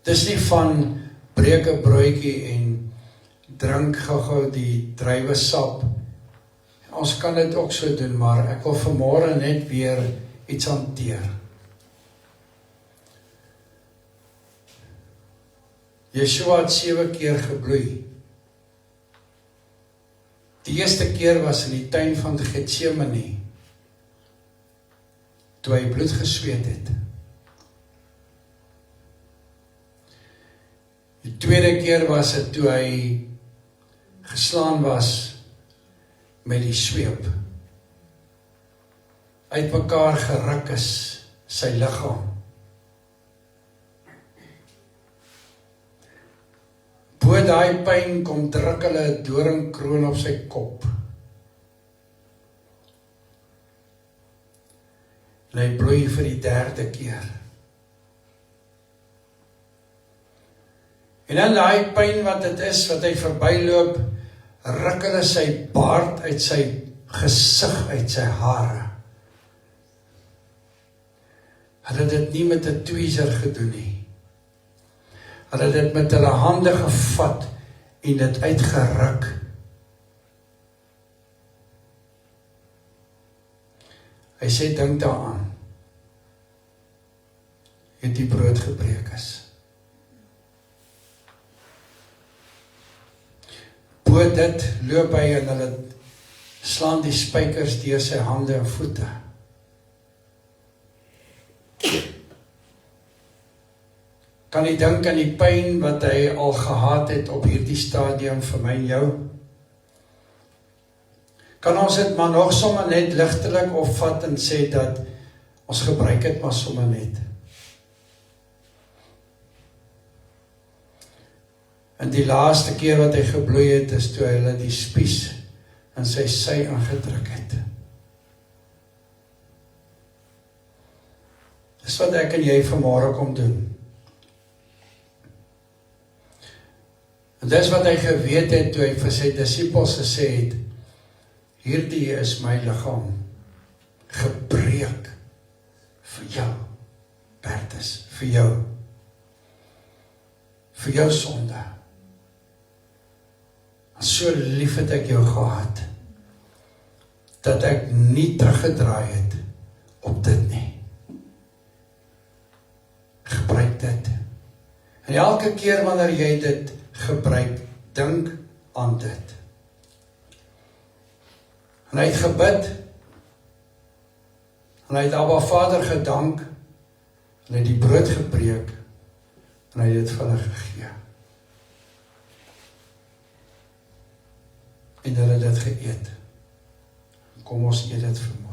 Dis nie van breek 'n broodjie en drink gou die druiwesap. Ons kan dit ook so doen, maar ek wil vanmôre net weer iets hanteer. Yeshua het 7 keer gebloei. Die eerste keer was in die tuin van Getsemane, toe hy bloed gesweet het. Die tweede keer was dit toe hy geslaan was met die sweep. Uitmekaar geruk is sy liggaam. Bo daai pyn kom druk hulle 'n doringkroon op sy kop. En hy bloei vir die 3de keer. En dan daai pyn wat dit is, wat hy verbyloop, ruk hulle sy baard uit sy gesig, uit sy hare. Hulle het dit nie met 'n tweezer gedoen nie. Hulle het dit met hulle hande gevat en dit uitgeruk. Hy sê, dink daaraan, het die brood gebreek is. Bo dit loop hy en hulle slaan die spykers deur sy hande en voete. Kan jy dink aan die pyn wat hy al gehad het op hierdie stadium vir my en jou? Kan ons dit maar nog sommer net ligtelik opvat en sê dat Ons gebruik dit maar sommer net. En die laaste keer wat hy gebloei het, is toe hulle die spies in sy sy aangedruk het. Dis wat ek en jy vanmôre kom doen. En dis wat hy geweet het toe hy vir sy disippels gesê het, hierdie is my liggaam, gebreek vir jou, Bertus, vir jou sonde. En so lief het ek jou gehad, dat ek nie teruggedraai het op dit nie. Gebruik dit. En elke keer wanneer jy dit gebruik, dink aan dit. En hy het gebid, en hy het Abba Vader gedank, en hy het die brood gebreek, en hy het dit vir hulle gegee. En hulle het dit geëet. Kom ons eet dit vanmôre.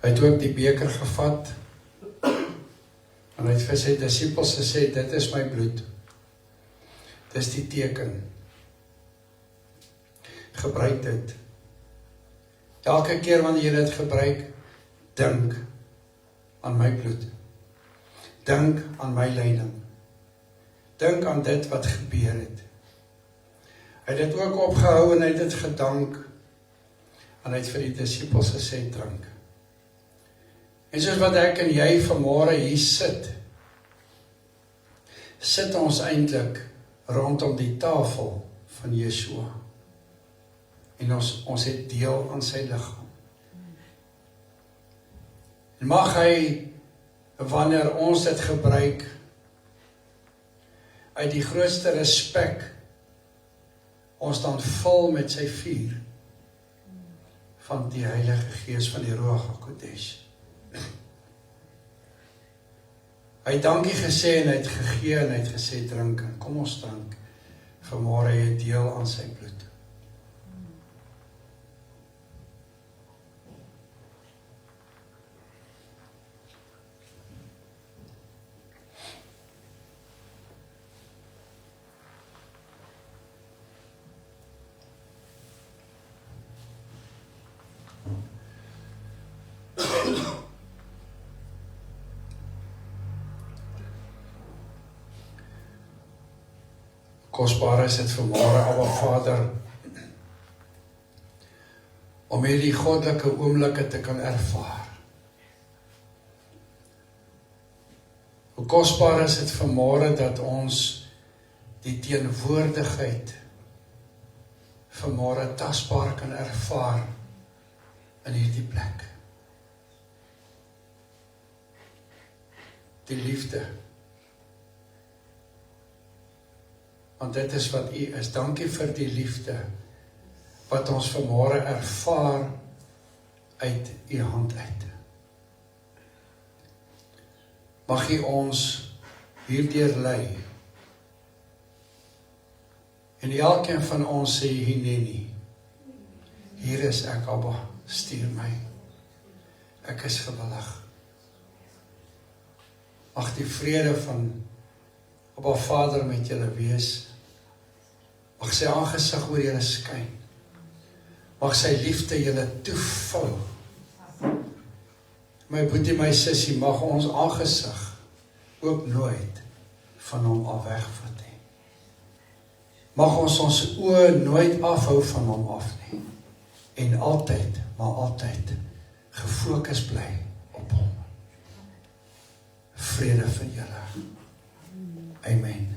Hy het ook die beker gevat, en hy het vir sy disippels gesê, dit is my bloed. Dit is die teken. Gebruik dit. Elke keer wanneer jy dit gebruik, dink aan my bloed. Dink aan my lyding. Dink aan dit wat gebeur het. Hy het dit ook opgehou en hy het dit gedank, en hy het vir die disippels gesê, drink. En soos wat ek en jy vanmôre hier sit ons eintlik rondom die tafel van Yeshua. En ons het deel aan sy liggaam. En mag hy, wanneer ons dit gebruik, uit die grootste respek, ons dan vul met sy vuur, van die Heilige Gees van die Ruach HaKodesh. Hy het dankie gesê en hy het gegee en hy het gesê drink, en kom ons drink, vanmôre jy deel aan sy bloed. Kosbaar is dit vanmôre, Abba Vader, om hierdie goddelike oomblikke te kan ervaar. Hoe kosbaar is dit vanmôre dat ons die teenwoordigheid vanmôre tasbaar kan ervaar in hierdie plek. Die liefde. Want dit is wat U is. Dankie vir die liefde wat ons vanmôre ervaar uit U hand uit. Mag U ons hierdeur lei. En elkeen van ons sê Hineni, hier is ek, Abba, stuur my. Ek is gewillig. Mag die vrede van Abba Vader met julle wees. Mag sy aangesig oor julle skyn. Mag sy liefde julle toevou. My boetie, my sussie, mag ons aangesig ook nooit van hom af wegvat nie. Mag ons oë nooit afhou van hom af nie. En altyd, maar altyd gefokus bly op hom. Vrede vir julle. Amen.